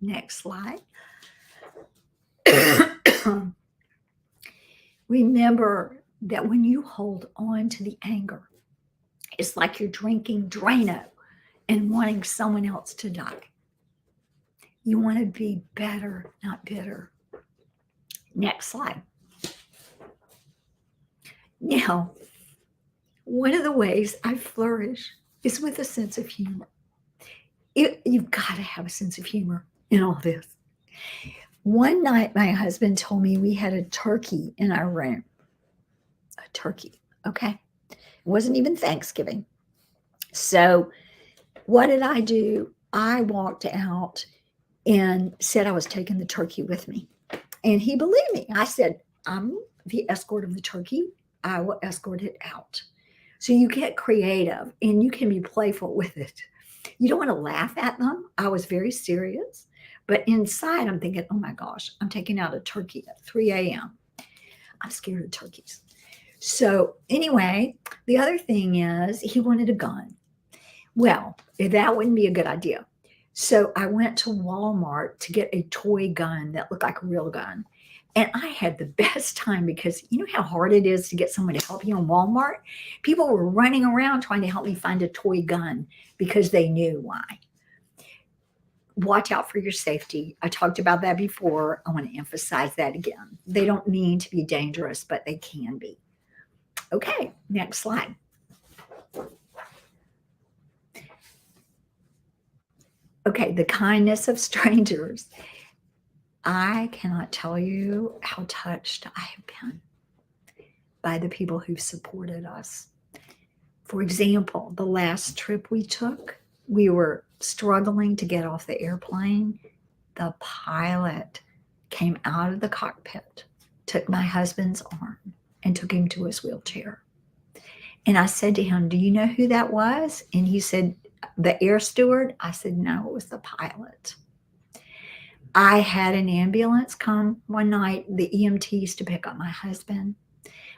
Next slide. Remember that when you hold on to the anger, it's like you're drinking Drano and wanting someone else to die. You want to be better, not bitter. Next slide. Now, one of the ways I flourish is with a sense of humor. You've got to have a sense of humor in all this. One night, my husband told me we had a turkey in our room. A turkey, okay? It wasn't even Thanksgiving. So what did I do? I walked out and said I was taking the turkey with me. And he believed me. I said, I'm the escort of the turkey. I will escort it out. So you get creative and you can be playful with it. You don't want to laugh at them. I was very serious. But inside, I'm thinking, oh my gosh, I'm taking out a turkey at 3 a.m. I'm scared of turkeys. So anyway, the other thing is he wanted a gun. Well, that wouldn't be a good idea. So I went to Walmart to get a toy gun that looked like a real gun. And I had the best time because you know how hard it is to get someone to help you in Walmart? People were running around trying to help me find a toy gun because they knew why. Watch out for your safety. I talked about that before. I want to emphasize that again. They don't mean to be dangerous, but they can be. Okay, next slide. Okay, the kindness of strangers. I cannot tell you how touched I have been by the people who've supported us. For example, the last trip we took, we were struggling to get off the airplane. The pilot came out of the cockpit, took my husband's arm, and took him to his wheelchair. And I said to him, do you know who that was? And he said, the air steward. I said, no, it was the pilot. I had an ambulance come one night, the EMTs, to pick up my husband.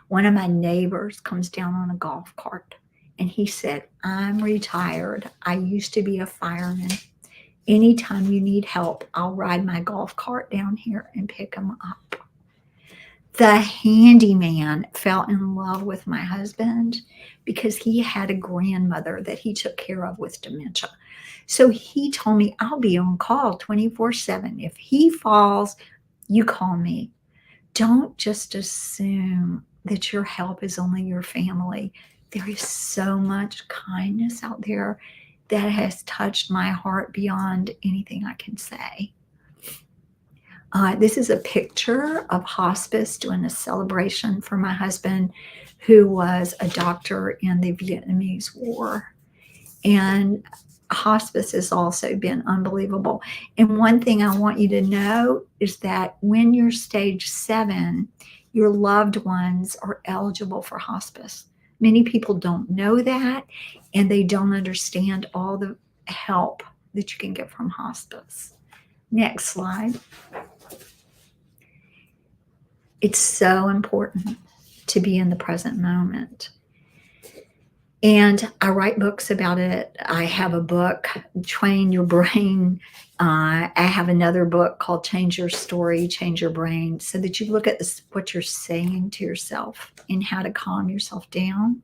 One of my neighbors comes down on a golf cart and he said, I'm retired. I used to be a fireman. Anytime you need help, I'll ride my golf cart down here and pick him up. The handyman fell in love with my husband because he had a grandmother that he took care of with dementia. So he told me, I'll be on call 24/7. If he falls, you call me. Don't just assume that your help is only your family. There is so much kindness out there that has touched my heart beyond anything I can say. This is a picture of hospice doing a celebration for my husband, who was a doctor in the Vietnamese War. And hospice has also been unbelievable. And one thing I want you to know is that when you're stage 7, your loved ones are eligible for hospice. Many people don't know that, and they don't understand all the help that you can get from hospice. Next slide. It's so important to be in the present moment. And I write books about it. I have a book, Train Your Brain. I have another book called Change Your Story, Change Your Brain, so that you look at this, what you're saying to yourself and how to calm yourself down.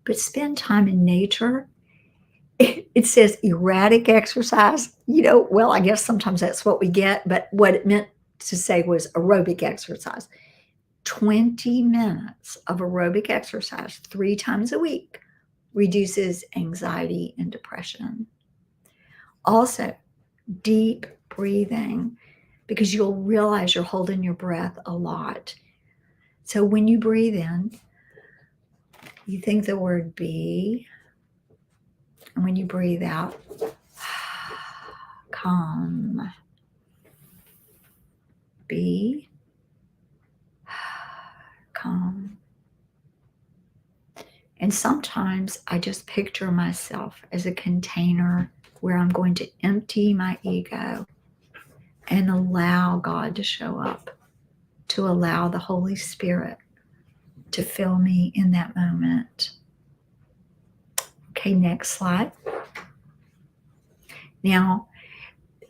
But spend time in nature. It says erratic exercise. Well, I guess sometimes that's what we get, but what it meant to say was aerobic exercise. 20 minutes of aerobic exercise 3 times a week reduces anxiety and depression. Also, deep breathing, because you'll realize you're holding your breath a lot. So when you breathe in, you think the word be, and when you breathe out, calm. Be calm. And sometimes I just picture myself as a container where I'm going to empty my ego and allow God to show up, to allow the Holy Spirit to fill me in that moment. Okay, next slide. Now,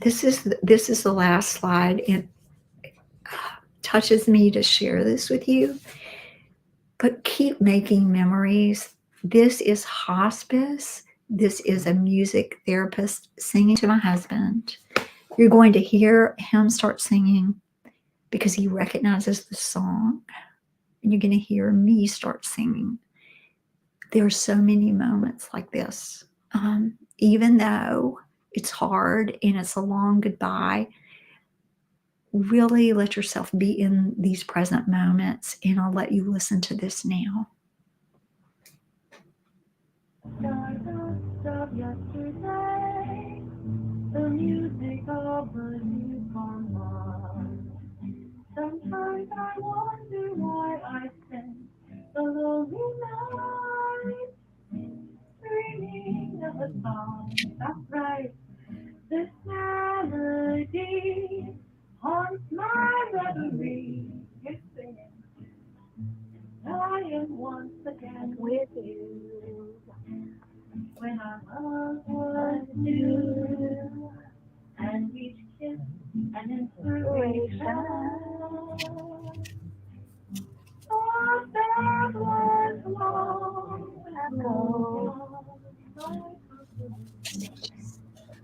this is the last slide. It touches me to share this with you, but keep making memories. This is hospice. This is a music therapist singing to my husband. You're going to hear him start singing because he recognizes the song, and you're going to hear me start singing. There are so many moments like this. Even though it's hard and it's a long goodbye, really let yourself be in these present moments, and I'll let you listen to this now. Stardust of yesterday, the music of a newborn love. Sometimes I wonder why I spend the lonely night dreaming of a song. That's right, this melody haunts my reverie. You're singing. I am once again with you. When our love was new, and each kiss an inspiration. Oh, that was long ago.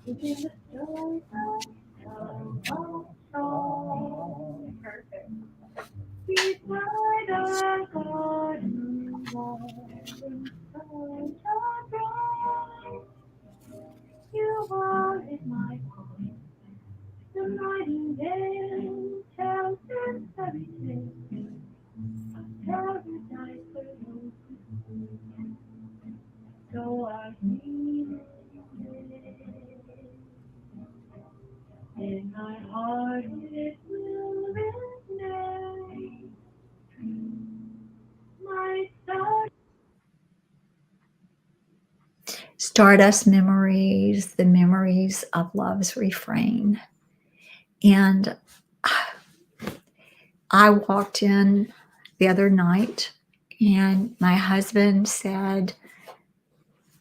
Within the story of song. Perfect. Beside our garden wall, in sunshine bright, you are in my heart. The nightingale tells us everything. A paradise for you. So I need it. In my heart it will resonate. My star. Stardust memories, the memories of love's refrain. And I walked in the other night, and my husband said,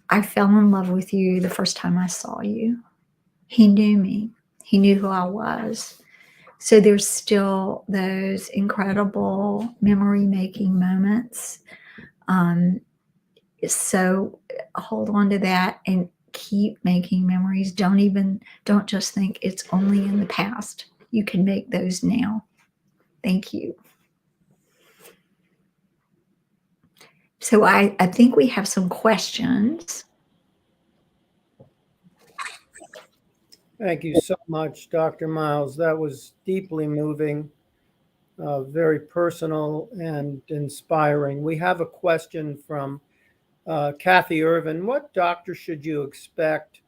I fell in love with you the first time I saw you. He knew me. He knew who I was. So there's still those incredible memory-making moments. So hold on to that and keep making memories. Don't just think it's only in the past. You can make those now. Thank you. So I think we have some questions. Thank you so much, Dr. Miles. That was deeply moving, very personal and inspiring. We have a question from Kathy Irvin. What doctor should you expect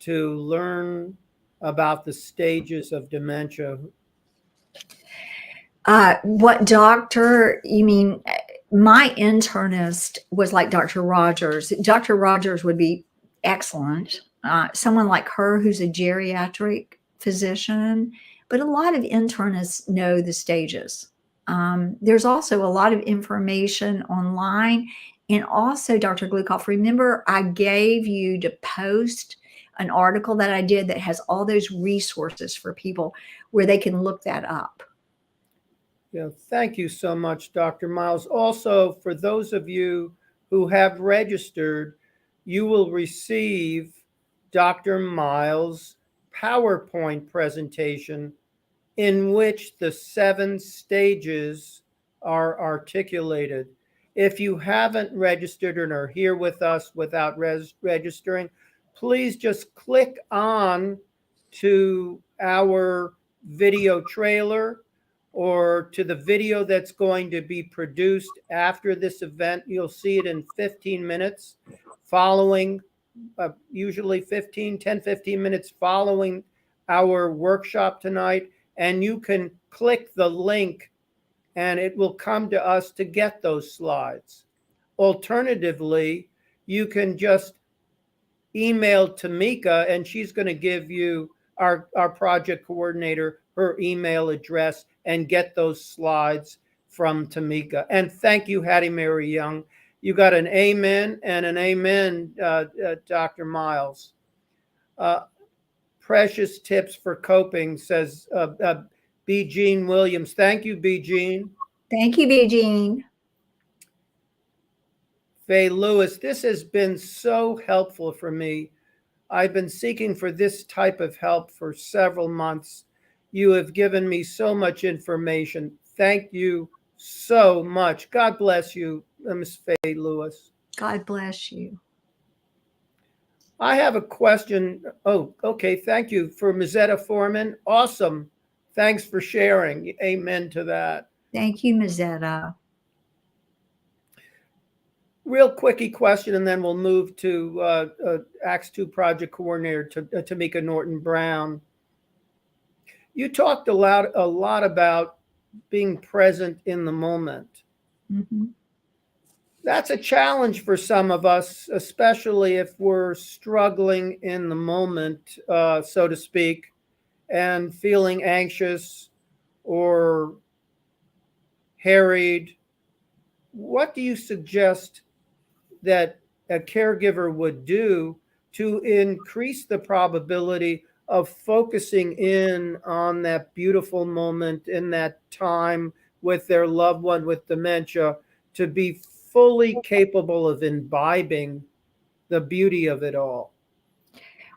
to learn about the stages of dementia? What doctor? You mean my internist was like Dr. Rodgers. Dr. Rodgers would be excellent. Someone like her who's a geriatric physician, but a lot of internists know the stages. There's also a lot of information online, And also, Dr. Glukoff, remember I gave you to post an article that I did that has all those resources for people where they can look that up. Yeah, thank you so much, Dr. Miles. Also, for those of you who have registered, you will receive Dr. Miles' PowerPoint presentation in which the 7 stages are articulated. If you haven't registered and are here with us without registering, please just click on to our video trailer or to the video that's going to be produced after this event. You'll see it in 15 minutes following, usually 10, 15 minutes following our workshop tonight. And you can click the link and it will come to us to get those slides. Alternatively, you can just email Tomeka and she's going to give you, our project coordinator, her email address and get those slides from Tomeka. And thank you, Hattie Mary Young. You got an amen and an amen, Dr. Miles. Precious tips for coping, says B. Jean Williams. Thank you, B. Jean. Thank you, B. Jean. Faye Lewis, this has been so helpful for me. I've been seeking for this type of help for several months. You have given me so much information. Thank you so much. God bless you, Ms. Faye Lewis. God bless you. I have a question. Oh, okay. Thank you for Mazetta Foreman. Awesome. Thanks for sharing. Amen to that. Thank you, Mazetta. Real quickie question, and then we'll move to Acts 2 project coordinator Tomeka Norton-Brown. You talked a lot about being present in the moment. Mm-hmm. That's a challenge for some of us, especially if we're struggling in the moment, so to speak, and feeling anxious or harried. What do you suggest that a caregiver would do to increase the probability of focusing in on that beautiful moment in that time with their loved one with dementia, to be fully capable of imbibing the beauty of it all?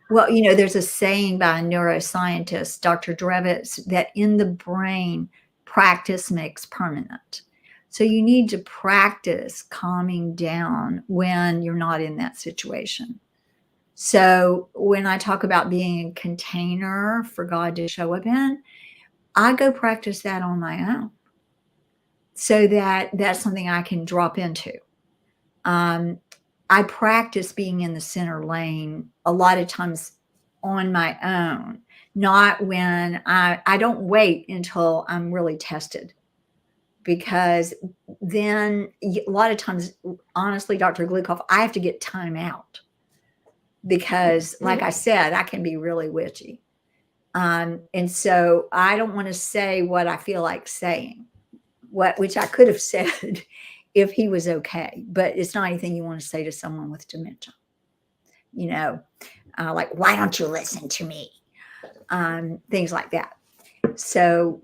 Well, there's a saying by a neuroscientist, Dr. Drevitz, that in the brain, practice makes permanent. So you need to practice calming down when you're not in that situation. So when I talk about being a container for God to show up in, I go practice that on my own so that that's something I can drop into. I practice being in the center lane a lot of times on my own, not when I don't wait until I'm really tested. Because then a lot of times, honestly, Dr. Glukoff, I have to get time out because, like I said, I can be really witchy. And so I don't want to say what I feel like saying, which I could have said if he was okay, but it's not anything you want to say to someone with dementia. Like, why don't you listen to me? Things like that. So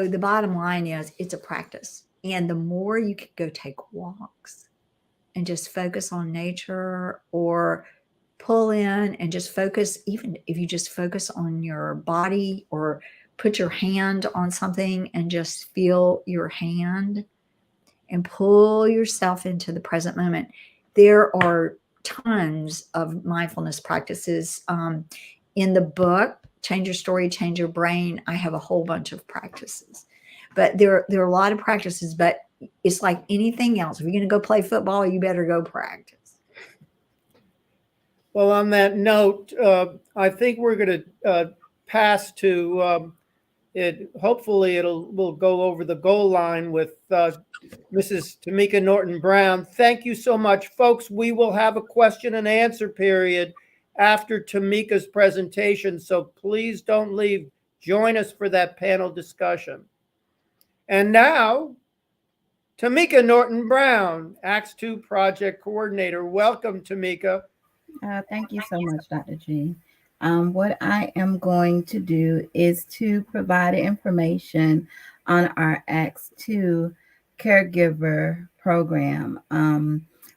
the bottom line is it's a practice. And the more you could go take walks and just focus on nature, or pull in and just focus, even if you just focus on your body or put your hand on something and just feel your hand and pull yourself into the present moment. There are tons of mindfulness practices. In the book, Change Your Story, Change Your Brain, I have a whole bunch of practices. But there are a lot of practices, but it's like anything else. If you're going to go play football, you better go practice. Well, on that note, I think we're going to pass to it. Hopefully, we'll go over the goal line with Mrs. Tomeka Norton-Brown. Thank you so much, folks. We will have a question and answer period after Tomeka's presentation, so please don't leave. Join us for that panel discussion. And now, Tomeka Norton-Brown, Acts 2 Project Coordinator. Welcome, Tomeka. Thank you so much, Dr. G. What I am going to do is to provide information on our Acts 2 caregiver program.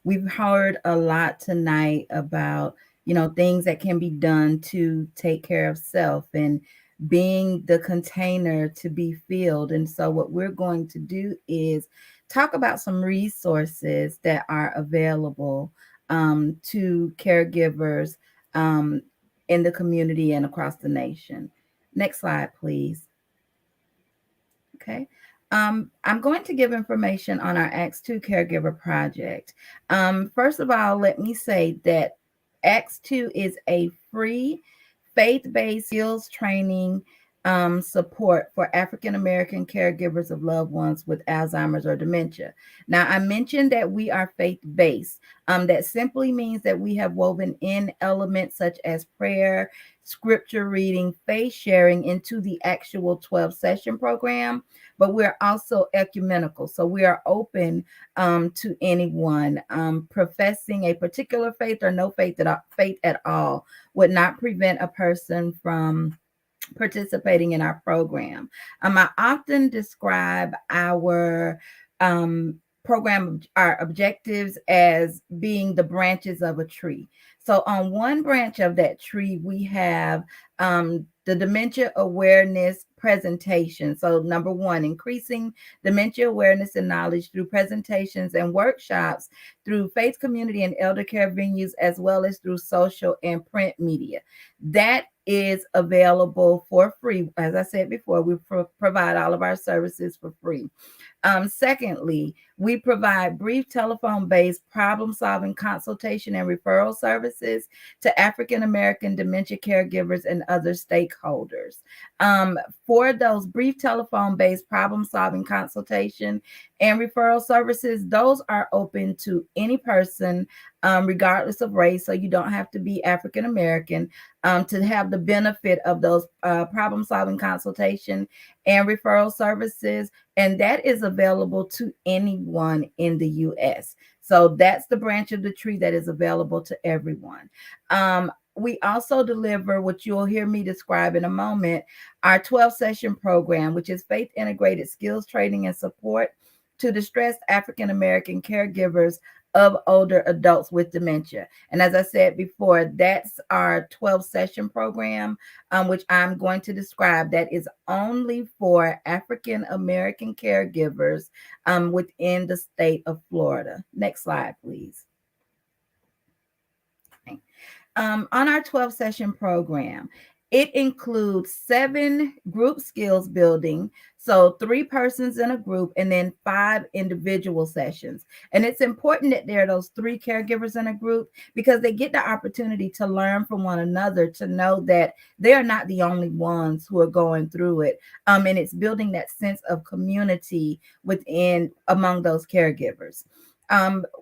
We've heard a lot tonight about, things that can be done to take care of self and being the container to be filled. And so what we're going to do is talk about some resources that are available to caregivers in the community and across the nation. Next slide, please. Okay. I'm going to give information on our Acts 2 Caregiver Project. First of all, let me say that Acts 2 is a free faith-based skills training support for African American caregivers of loved ones with Alzheimer's or dementia. Now, I mentioned that we are faith-based. That simply means that we have woven in elements such as prayer, scripture reading, faith sharing into the actual 12-session program, but we're also ecumenical. So we are open to anyone professing a particular faith or no faith at all would not prevent a person from participating in our program. I often describe our program, our objectives as being the branches of a tree. So on one branch of that tree, we have the dementia awareness presentation. So number one, increasing dementia awareness and knowledge through presentations and workshops through faith community and elder care venues, as well as through social and print media. That is available for free. As I said before, we provide all of our services for free. Secondly, we provide brief telephone-based problem-solving consultation and referral services to African American dementia caregivers and other stakeholders. For those brief telephone-based problem-solving consultation and referral services, those are open to any person, regardless of race. So you don't have to be African American to have the benefit of those problem-solving consultation and referral services. And that is available to anyone in the U.S. So that's the branch of the tree that is available to everyone. We also deliver what you'll hear me describe in a moment, our 12-session program, which is faith-integrated skills training and support to distressed African American caregivers of older adults with dementia. And as I said before, that's our 12-session program, which I'm going to describe, that is only for African American caregivers within the state of Florida. Next slide, please. Okay. On our 12-session program, it includes 7 group skills building, so 3 persons in a group, and then 5 individual sessions. And it's important that there are those 3 caregivers in a group because they get the opportunity to learn from one another, to know that they are not the only ones who are going through it. And it's building that sense of community among those caregivers.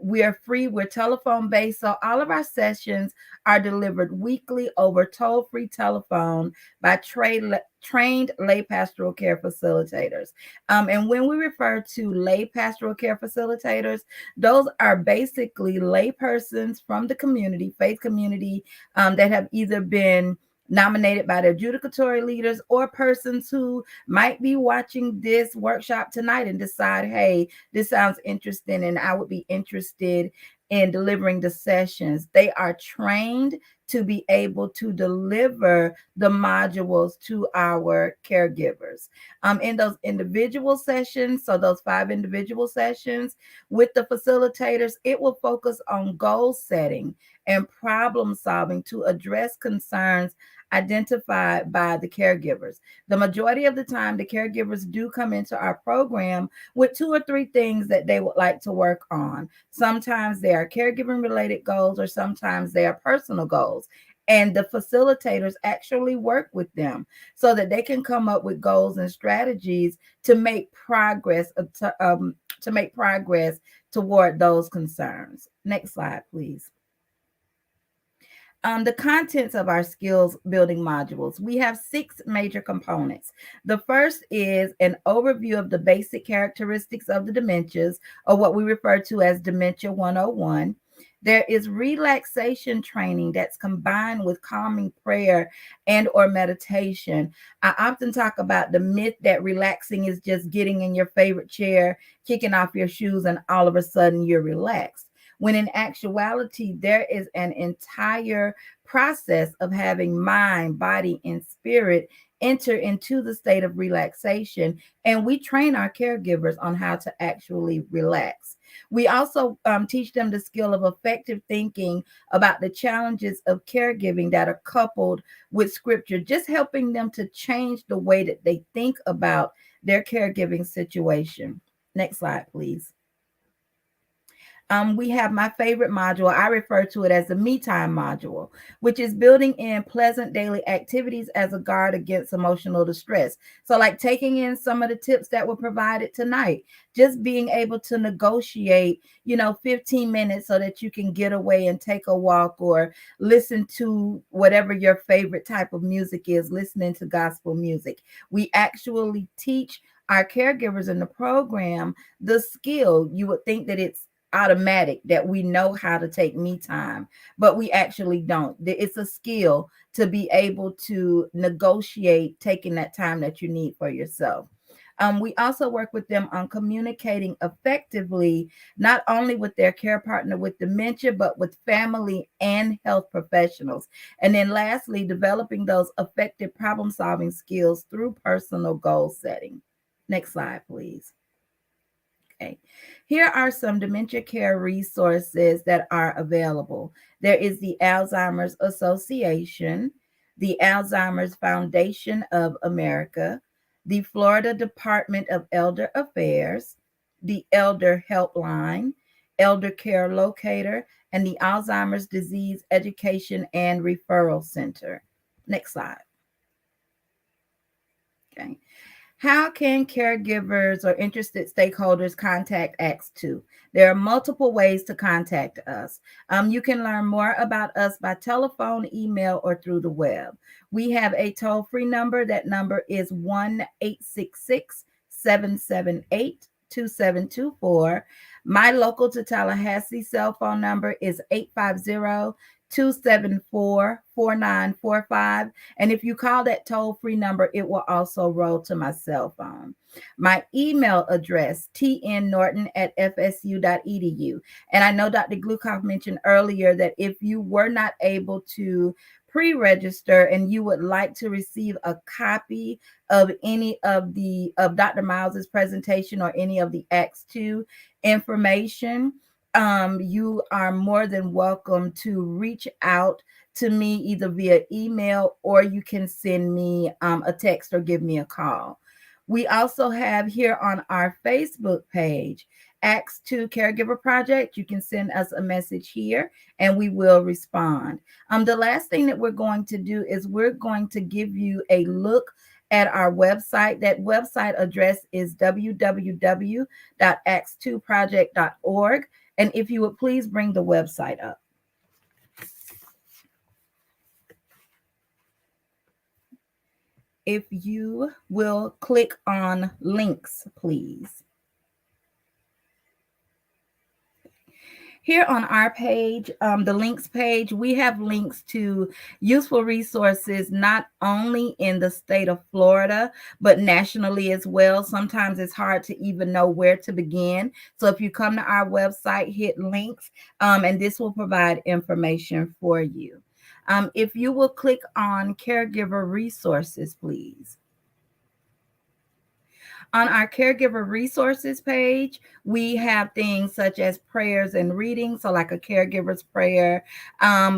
We are free. We're telephone based. So all of our sessions are delivered weekly over toll-free telephone by trained lay pastoral care facilitators. And when we refer to lay pastoral care facilitators, those are basically lay persons from the community, faith community, that have either been nominated by the adjudicatory leaders or persons who might be watching this workshop tonight and decide, hey, this sounds interesting and I would be interested in delivering the sessions. They are trained to be able to deliver the modules to our caregivers. In those individual sessions, so those 5 individual sessions with the facilitators, it will focus on goal setting and problem solving to address concerns identified by the caregivers. The majority of the time, the caregivers do come into our program with 2 or 3 things that they would like to work on. Sometimes they are caregiving related goals, or sometimes they are personal goals. And the facilitators actually work with them so that they can come up with goals and strategies to make progress, toward those concerns. Next slide, please. The contents of our skills building modules. We have 6 major components. The first is an overview of the basic characteristics of the dementias, or what we refer to as Dementia 101. There is relaxation training that's combined with calming prayer and or meditation. I often talk about the myth that relaxing is just getting in your favorite chair, kicking off your shoes, and all of a sudden you're relaxed. When in actuality, there is an entire process of having mind, body, and spirit enter into the state of relaxation. And we train our caregivers on how to actually relax. We also teach them the skill of effective thinking about the challenges of caregiving that are coupled with scripture, just helping them to change the way that they think about their caregiving situation. Next slide, please. We have my favorite module. I refer to it as the me time module, which is building in pleasant daily activities as a guard against emotional distress. So like taking in some of the tips that were provided tonight, just being able to negotiate, 15 minutes so that you can get away and take a walk or listen to whatever your favorite type of music is, listening to gospel music. We actually teach our caregivers in the program the skill. You would think that it's automatic that we know how to take me time, but we actually don't. It's a skill to be able to negotiate taking that time that you need for yourself. We also work with them on communicating effectively, not only with their care partner with dementia, but with family and health professionals. And then lastly, developing those effective problem solving skills through personal goal setting. Next slide, please. Okay. Here are some dementia care resources that are available. There is the Alzheimer's Association, the Alzheimer's Foundation of America, the Florida Department of Elder Affairs, the Elder Helpline, Elder Care Locator, and the Alzheimer's Disease Education and Referral Center. Next slide. Okay. How can caregivers or interested stakeholders contact Acts 2? There are multiple ways to contact us. You can learn more about us by telephone, email, or through the web. We have a toll-free number. That number is 1-866-778-2724. My local to Tallahassee cell phone number is 850-274-4945. And if you call that toll-free number, it will also roll to my cell phone. My email address, tnnorton@fsu.edu. And I know Dr. Glukoff mentioned earlier that if you were not able to pre-register and you would like to receive a copy of any of Dr. Miles's presentation or any of the Acts 2 information, you are more than welcome to reach out to me either via email, or you can send me a text or give me a call. We also have here on our Facebook page, Acts 2 Caregiver Project. You can send us a message here and we will respond. The last thing that we're going to do is we're going to give you a look at our website. That website address is www.acts2project.org. And if you would please bring the website up. If you will click on links, please. Here on our page, the links page, we have links to useful resources, not only in the state of Florida, but nationally as well. Sometimes it's hard to even know where to begin. So if you come to our website, hit links, and this will provide information for you. If you will click on caregiver resources, please. On our caregiver resources page, we have things such as prayers and readings, so like a caregiver's prayer.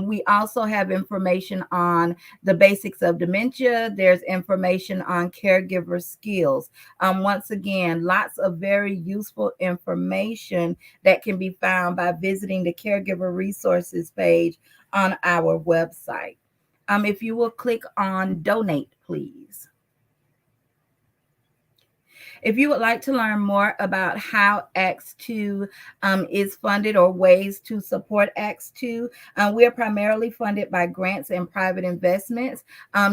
We also have information on the basics of dementia. There's information on caregiver skills. Once again, lots of very useful information that can be found by visiting the caregiver resources page on our website. If you will click on donate, please. If you would like to learn more about how Acts 2 is funded or ways to support Acts 2, we are primarily funded by grants and private investments.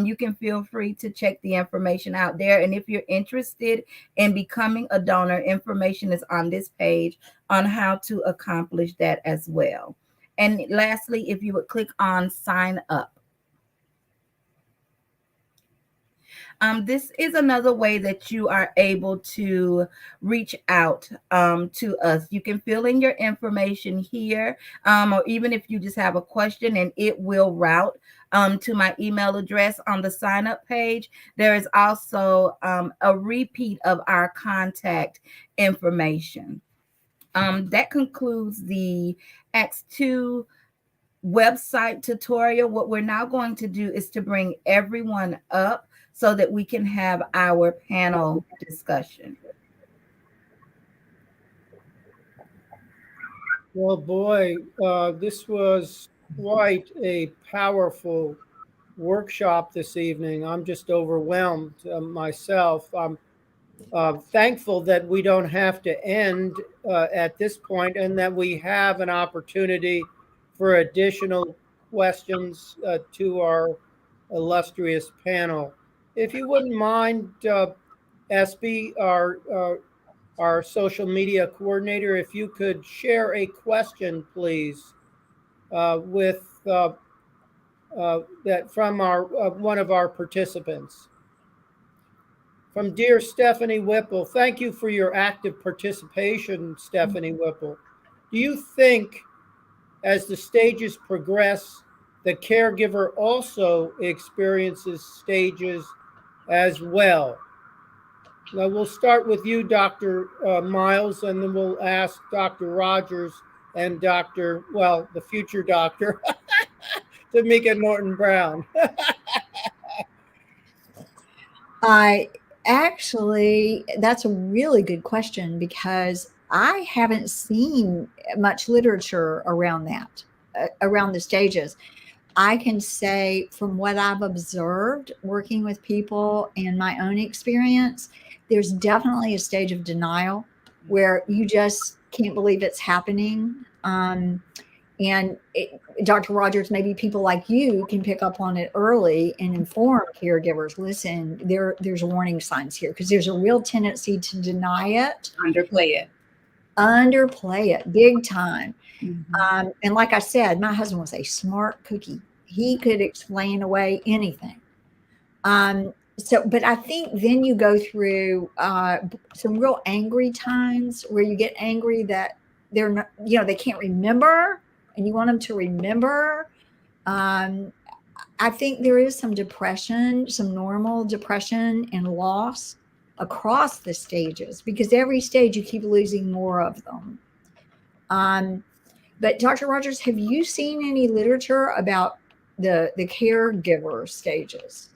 You can feel free to check the information out there. And if you're interested in becoming a donor, information is on this page on how to accomplish that as well. And lastly, if you would click on sign up. This is another way that you are able to reach out to us. You can fill in your information here, or even if you just have a question, and it will route to my email address on the sign up page. There is also a repeat of our contact information. That concludes the Acts 2 website tutorial. What we're now going to do is to bring everyone up so that we can have our panel discussion. Well, boy, this was quite a powerful workshop this evening. I'm just overwhelmed myself. I'm thankful that we don't have to end at this point, and that we have an opportunity for additional questions to our illustrious panel. If you wouldn't mind, Espy, our social media coordinator, if you could share a question, please, with that from our one of our participants. From dear Stephanie Whipple, thank you for your active participation, Stephanie Whipple. Do you think as the stages progress, the caregiver also experiences stages as well? Now we'll start with you, Dr. Miles, and then we'll ask Dr. Rodgers and the future doctor, Tomeka Norton-Brown. Actually, that's a really good question, because I haven't seen much literature around that, around the stages. I can say from what I've observed working with people and my own experience, there's definitely a stage of denial where you just can't believe it's happening. Dr. Rodgers, maybe people like you can pick up on it early and inform caregivers, listen, there's warning signs here, because there's a real tendency to deny it. Underplay it big time. Mm-hmm. And like I said, my husband was a smart cookie. He could explain away anything. But I think then you go through some real angry times where you get angry that they're not, they can't remember, and you want them to remember. I think there is some depression, some normal depression and loss across the stages, because every stage you keep losing more of them. But Dr. Rodgers, have you seen any literature about the caregiver stages?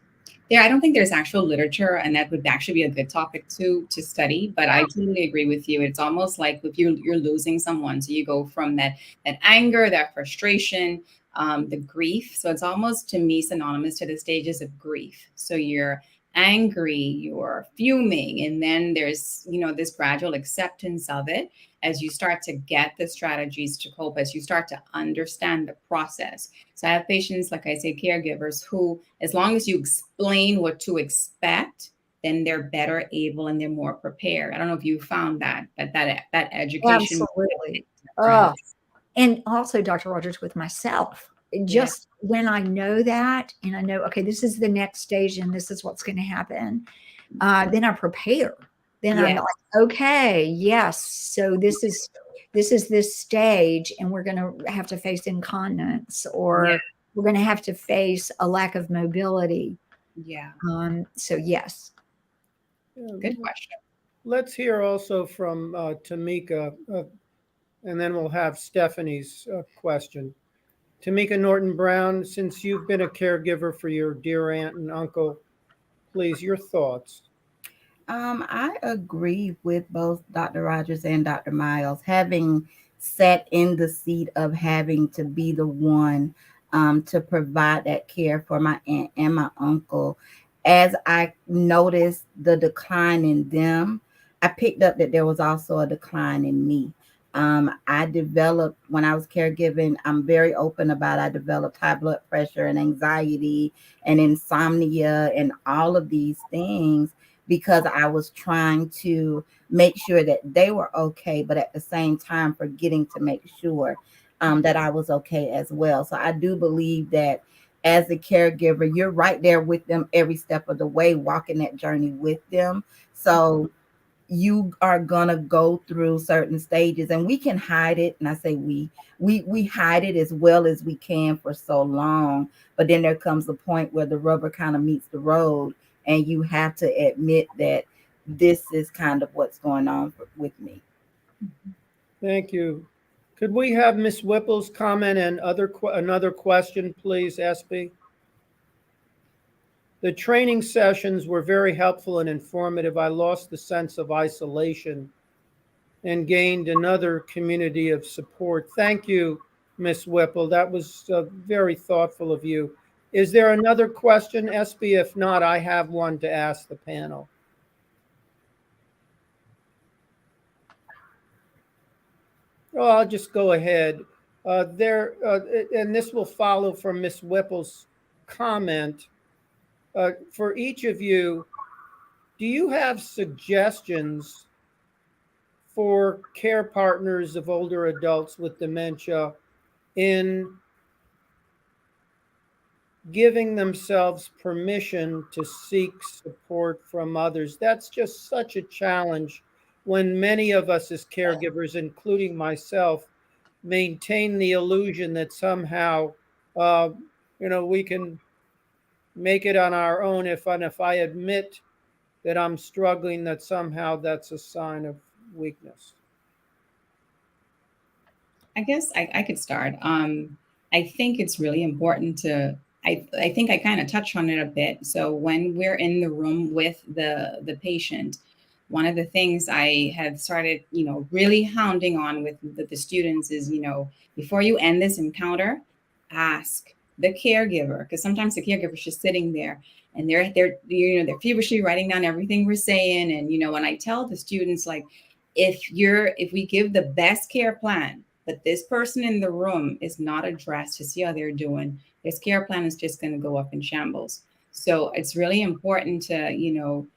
Yeah, I don't think there's actual literature, and that would actually be a good topic to study. But I totally agree with you. It's almost like if you're losing someone, so you go from that anger, that frustration, the grief. So it's almost, to me, synonymous to the stages of grief. So you're angry, you're fuming, and then there's this gradual acceptance of it as you start to get the strategies to cope, as you start to understand the process. So I have patients, like I say, caregivers, who, as long as you explain what to expect, then they're better able and they're more prepared. I don't know if you found that education. Absolutely. And also, Dr. Rodgers, with myself, just when I know that, and I know, okay, this is the next stage and this is what's going to happen, then I prepare. Then I'm like, okay, yes. So this is this stage, and we're going to have to face incontinence, or we're going to have to face a lack of mobility. Yeah. So yes. Good question. Let's hear also from Tomeka, and then we'll have Stephanie's question. Tomeka Norton-Brown, since you've been a caregiver for your dear aunt and uncle, please, your thoughts. I agree with both Dr. Rodgers and Dr. Miles. Having sat in the seat of having to be the one to provide that care for my aunt and my uncle, as I noticed the decline in them, I picked up that there was also a decline in me. I developed, when I was caregiving, I'm very open about, I developed high blood pressure and anxiety and insomnia and all of these things because I was trying to make sure that they were okay, but at the same time forgetting to make sure that I was okay as well. So I do believe that as a caregiver, you're right there with them every step of the way, walking that journey with them. So you are gonna go through certain stages, and we can hide it. And I say we hide it as well as we can for so long, but then there comes a point where the rubber kind of meets the road, and you have to admit that this is kind of what's going on with me. Thank you. Could we have Ms. Whipple's comment and another question, please, SB? The training sessions were very helpful and informative. I lost the sense of isolation and gained another community of support. Thank you, Ms. Whipple. That was very thoughtful of you. Is there another question, SB? If not, I have one to ask the panel. Oh, I'll just go ahead. And this will follow from Ms. Whipple's comment. For each of you, do you have suggestions for care partners of older adults with dementia in giving themselves permission to seek support from others? That's just such a challenge when many of us as caregivers, including myself, maintain the illusion that somehow, we can make it on our own. If I admit that I'm struggling, that somehow that's a sign of weakness. I guess I could start. I think it's really important to, I think I kind of touched on it a bit. So when we're in the room with the patient, one of the things I have started, really hounding on with the students is, before you end this encounter, ask the caregiver, because sometimes the caregiver is just sitting there and they're feverishly writing down everything we're saying. And, when I tell the students, like, if we give the best care plan, but this person in the room is not addressed to see how they're doing, this care plan is just going to go up in shambles. So it's really important to,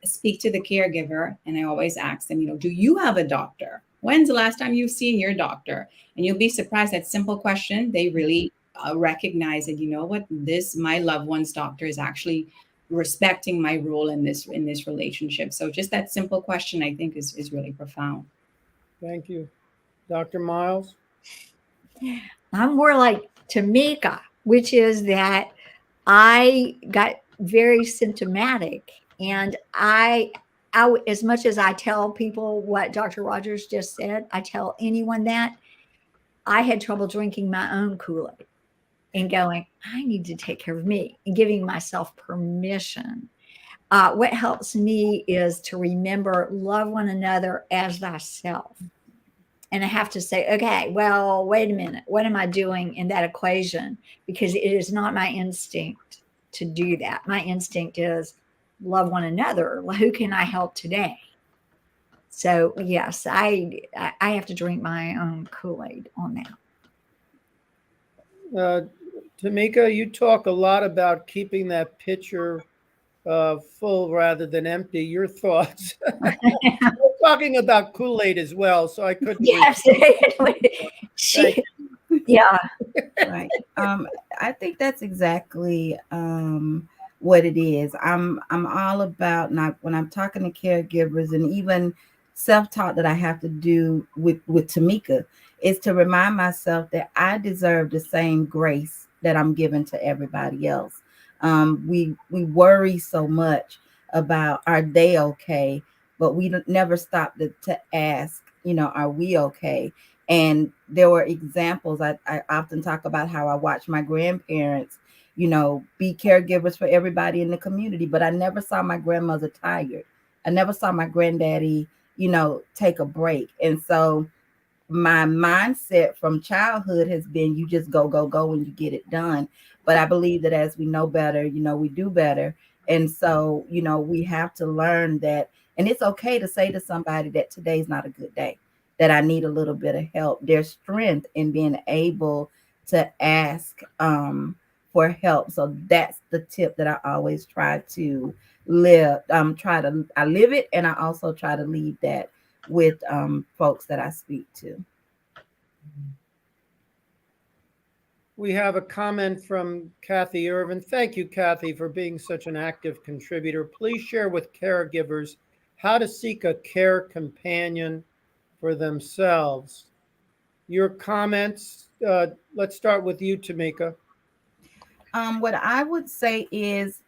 speak to the caregiver. And I always ask them, do you have a doctor? When's the last time you've seen your doctor? And you'll be surprised, that simple question, they really recognize that, my loved one's doctor is actually respecting my role in this relationship. So just that simple question, I think, is really profound. Thank you. Dr. Miles? I'm more like Tomeka, which is that I got very symptomatic. And I, as much as I tell people what Dr. Rodgers just said, I tell anyone that I had trouble drinking my own Kool-Aid and going, I need to take care of me, and giving myself permission. What helps me is to remember, love one another as thyself. And I have to say, okay, well, wait a minute. What am I doing in that equation? Because it is not my instinct to do that. My instinct is love one another. Who can I help today? So yes, I have to drink my own Kool-Aid on that. Tomeka, you talk a lot about keeping that pitcher full rather than empty. Your thoughts? We're talking about Kool-Aid as well, so I couldn't. Yes, yeah. Right. I think that's exactly what it is. I'm all about, not when I'm talking to caregivers, and even self-talk that I have to do with Tomeka, is to remind myself that I deserve the same grace that I'm giving to everybody else. We worry so much about, are they okay? But we never stop to ask, are we okay? And there were examples. I often talk about how I watched my grandparents, be caregivers for everybody in the community, but I never saw my grandmother tired. I never saw my granddaddy, take a break. And so my mindset from childhood has been, you just go and you get it done. But I believe that as we know better, we do better. And so, we have to learn that. And it's okay to say to somebody that today's not a good day, that I need a little bit of help. There's strength in being able to ask for help. So that's the tip that I always try to live. I live it, and I also try to leave that with folks that I speak to. We have a comment from Kathy Irvin. Thank you, Kathy, for being such an active contributor. Please share with caregivers how to seek a care companion for themselves. Your comments, let's start with you, Tomeka. What I would say is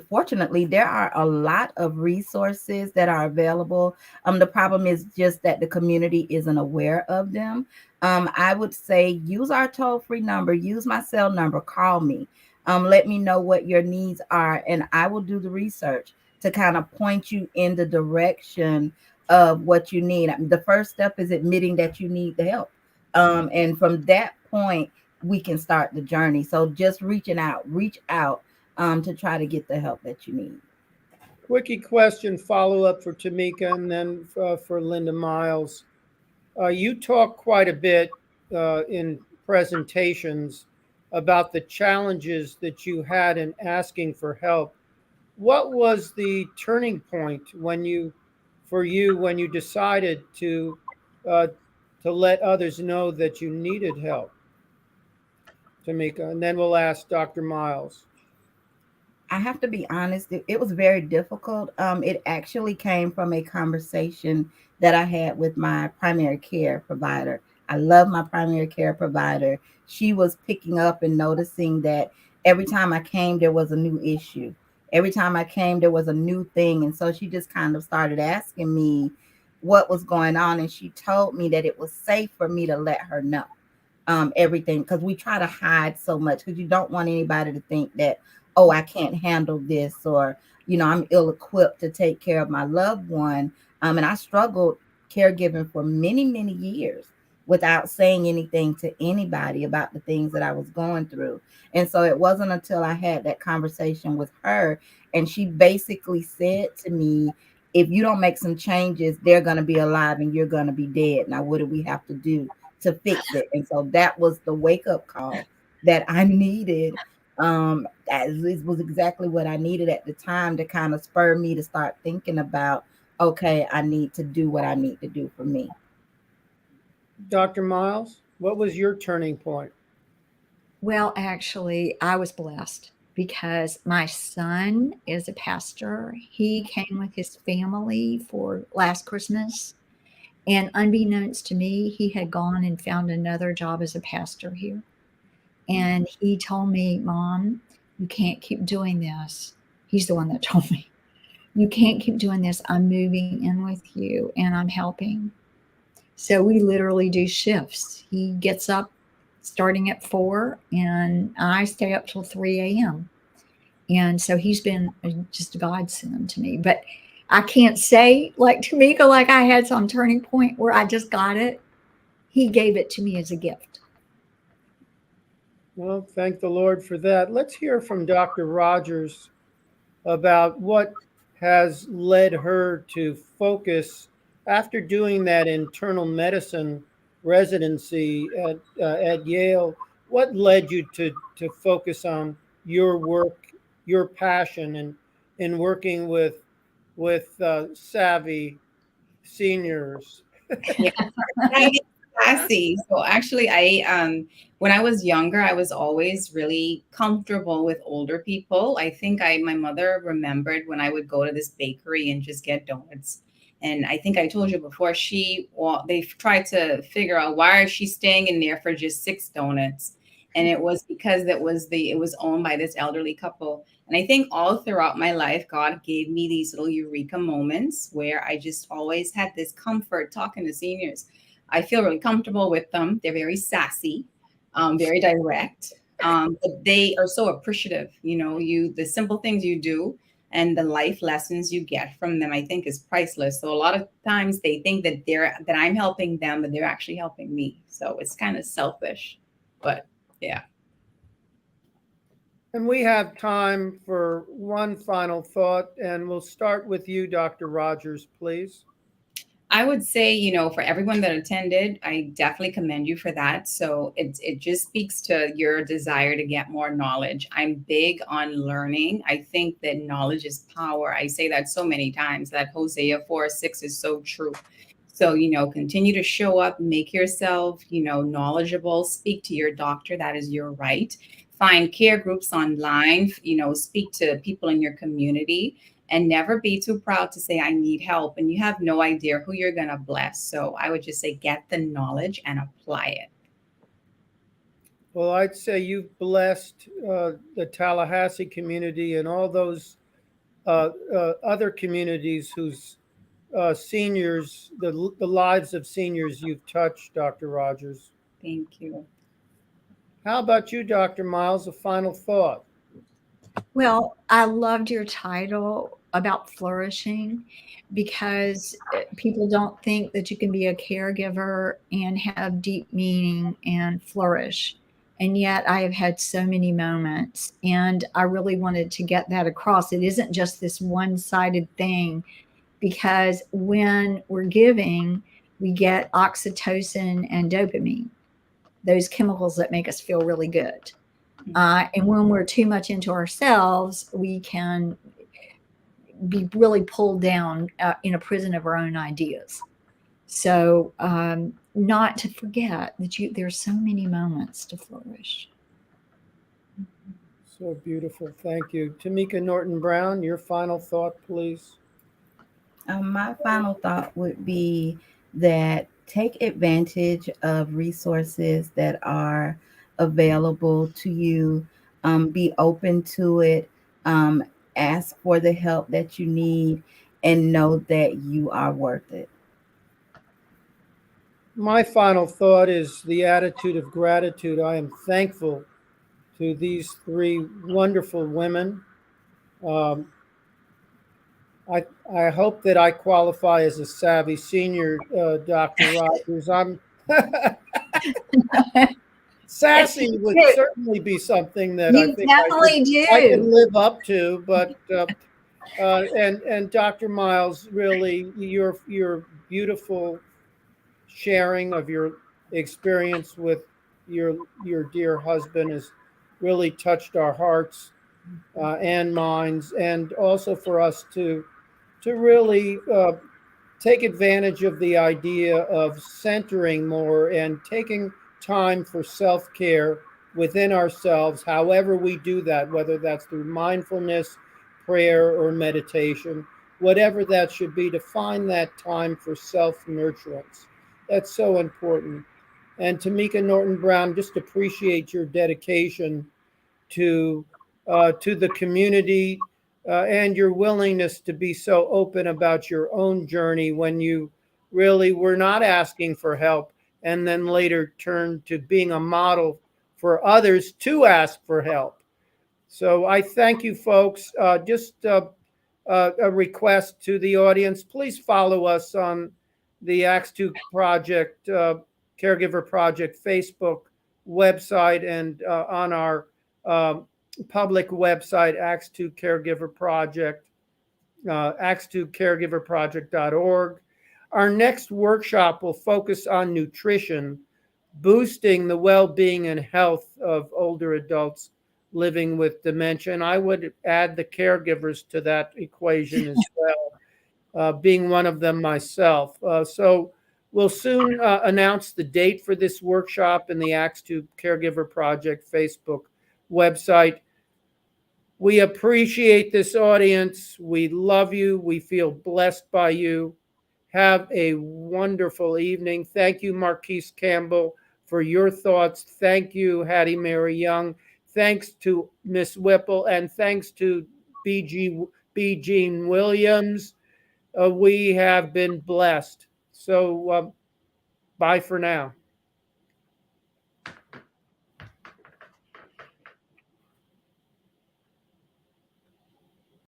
fortunately there are a lot of resources that are available. The problem is just that the community isn't aware of them. I would say use our toll-free number, use my cell number, call me. Let me know what your needs are, and I will do the research to kind of point you in the direction of what you need. The first step is admitting that you need the help. And from that point, we can start the journey. So just reach out to try to get the help that you need. Quickie question, follow up for Tomeka, and then for Linda Miles. You talk quite a bit in presentations about the challenges that you had in asking for help. What was the turning point for you when you decided to let others know that you needed help, Tomeka? And then we'll ask Dr. Miles. I have to be honest, it was very difficult. It actually came from a conversation that I had with my primary care provider. I love my primary care provider. She was picking up and noticing that every time I came, there was a new issue. Every time I came, there was a new thing. And so she just kind of started asking me what was going on. And she told me that it was safe for me to let her know everything, because we try to hide so much, because you don't want anybody to think that, oh, I can't handle this, or, I'm ill-equipped to take care of my loved one. And I struggled caregiving for many, many years without saying anything to anybody about the things that I was going through. And so it wasn't until I had that conversation with her, and she basically said to me, if you don't make some changes, they're going to be alive and you're going to be dead. Now, what do we have to do to fix it? And so that was the wake-up call that I needed. It was exactly what I needed at the time to kind of spur me to start thinking about, okay, I need to do what I need to do for me. Dr. Miles, what was your turning point? Well, actually, I was blessed because my son is a pastor. He came with his family for last Christmas. And unbeknownst to me, he had gone and found another job as a pastor here. And he told me, Mom, you can't keep doing this. He's the one that told me, you can't keep doing this. I'm moving in with you and I'm helping. So we literally do shifts. He gets up starting at 4 and I stay up till 3 a.m. And so he's been just a godsend to me. But I can't say like Tomeka, like I had some turning point where I just got it. He gave it to me as a gift. Well, thank the Lord for that. Let's hear from Dr. Rodgers about what has led her to focus after doing that internal medicine residency at Yale. What led you to focus on your work, your passion, in working with savvy seniors? I see. So actually, I when I was younger, I was always really comfortable with older people. I think my mother remembered when I would go to this bakery and just get donuts. And I think I told you before, they tried to figure out why is she staying in there for just 6 donuts. And it was because it was owned by this elderly couple. And I think all throughout my life, God gave me these little eureka moments where I just always had this comfort talking to seniors. I feel really comfortable with them. They're very sassy, very direct, but they are so appreciative. The simple things you do and the life lessons you get from them, I think, is priceless. So a lot of times they think that I'm helping them, but they're actually helping me. So it's kind of selfish, but yeah. And we have time for one final thought, and we'll start with you, Dr. Rodgers, please. I would say, for everyone that attended, I definitely commend you for that. So it just speaks to your desire to get more knowledge. I'm big on learning. I think that knowledge is power. I say that so many times, that Hosea 4:6 is so true. So, continue to show up, make yourself, knowledgeable, speak to your doctor. That is your right. Find care groups online, speak to people in your community, and never be too proud to say, I need help. And you have no idea who you're going to bless. So I would just say, get the knowledge and apply it. Well, I'd say you've blessed the Tallahassee community and all those other communities whose seniors, the lives of seniors you've touched, Dr. Rodgers. Thank you. How about you, Dr. Miles? A final thought. Well, I loved your title about flourishing, because people don't think that you can be a caregiver and have deep meaning and flourish. And yet I have had so many moments, and I really wanted to get that across. It isn't just this one-sided thing, because when we're giving, we get oxytocin and dopamine, those chemicals that make us feel really good. And when we're too much into ourselves, we can be really pulled down in a prison of our own ideas. So not to forget that there's so many moments to flourish. So beautiful. Thank you. Tomeka Norton-Brown, your final thought, please. My final thought would be that take advantage of resources that are available to you. Be open to it. Ask for the help that you need, and know that you are worth it. My final thought is the attitude of gratitude. I am thankful to these three wonderful women. Um, I hope that I qualify as a savvy senior, Dr. Rodgers. I'm sassy would certainly be something that I You think definitely I can do. live up to. But and Dr. Miles, really, your beautiful sharing of your experience with your dear husband has really touched our hearts and minds, and also for us to really take advantage of the idea of centering more and taking time for self-care within ourselves, however we do that, whether that's through mindfulness, prayer, or meditation, whatever that should be, to find that time for self-nurturance. That's so important. And Tomeka Norton-Brown, just appreciate your dedication to the community, and your willingness to be so open about your own journey when you really were not asking for help, and then later turned to being a model for others to ask for help. So I thank you, folks. Just a request to the audience: please follow us on the Acts 2 Project, Caregiver Project Facebook website, and on our public website, Acts 2 Caregiver Project, acts2caregiverproject.org. Our next workshop will focus on nutrition, boosting the well-being and health of older adults living with dementia. And I would add the caregivers to that equation as well, being one of them myself. So we'll soon announce the date for this workshop in the Acts 2 Caregiver Project Facebook website. We appreciate this audience. We love you. We feel blessed by you. Have a wonderful evening. Thank you, Marquise Campbell, for your thoughts. Thank you, Hattie Mary Young. Thanks to Miss Whipple, and thanks to B. Jean Williams. We have been blessed. So bye for now.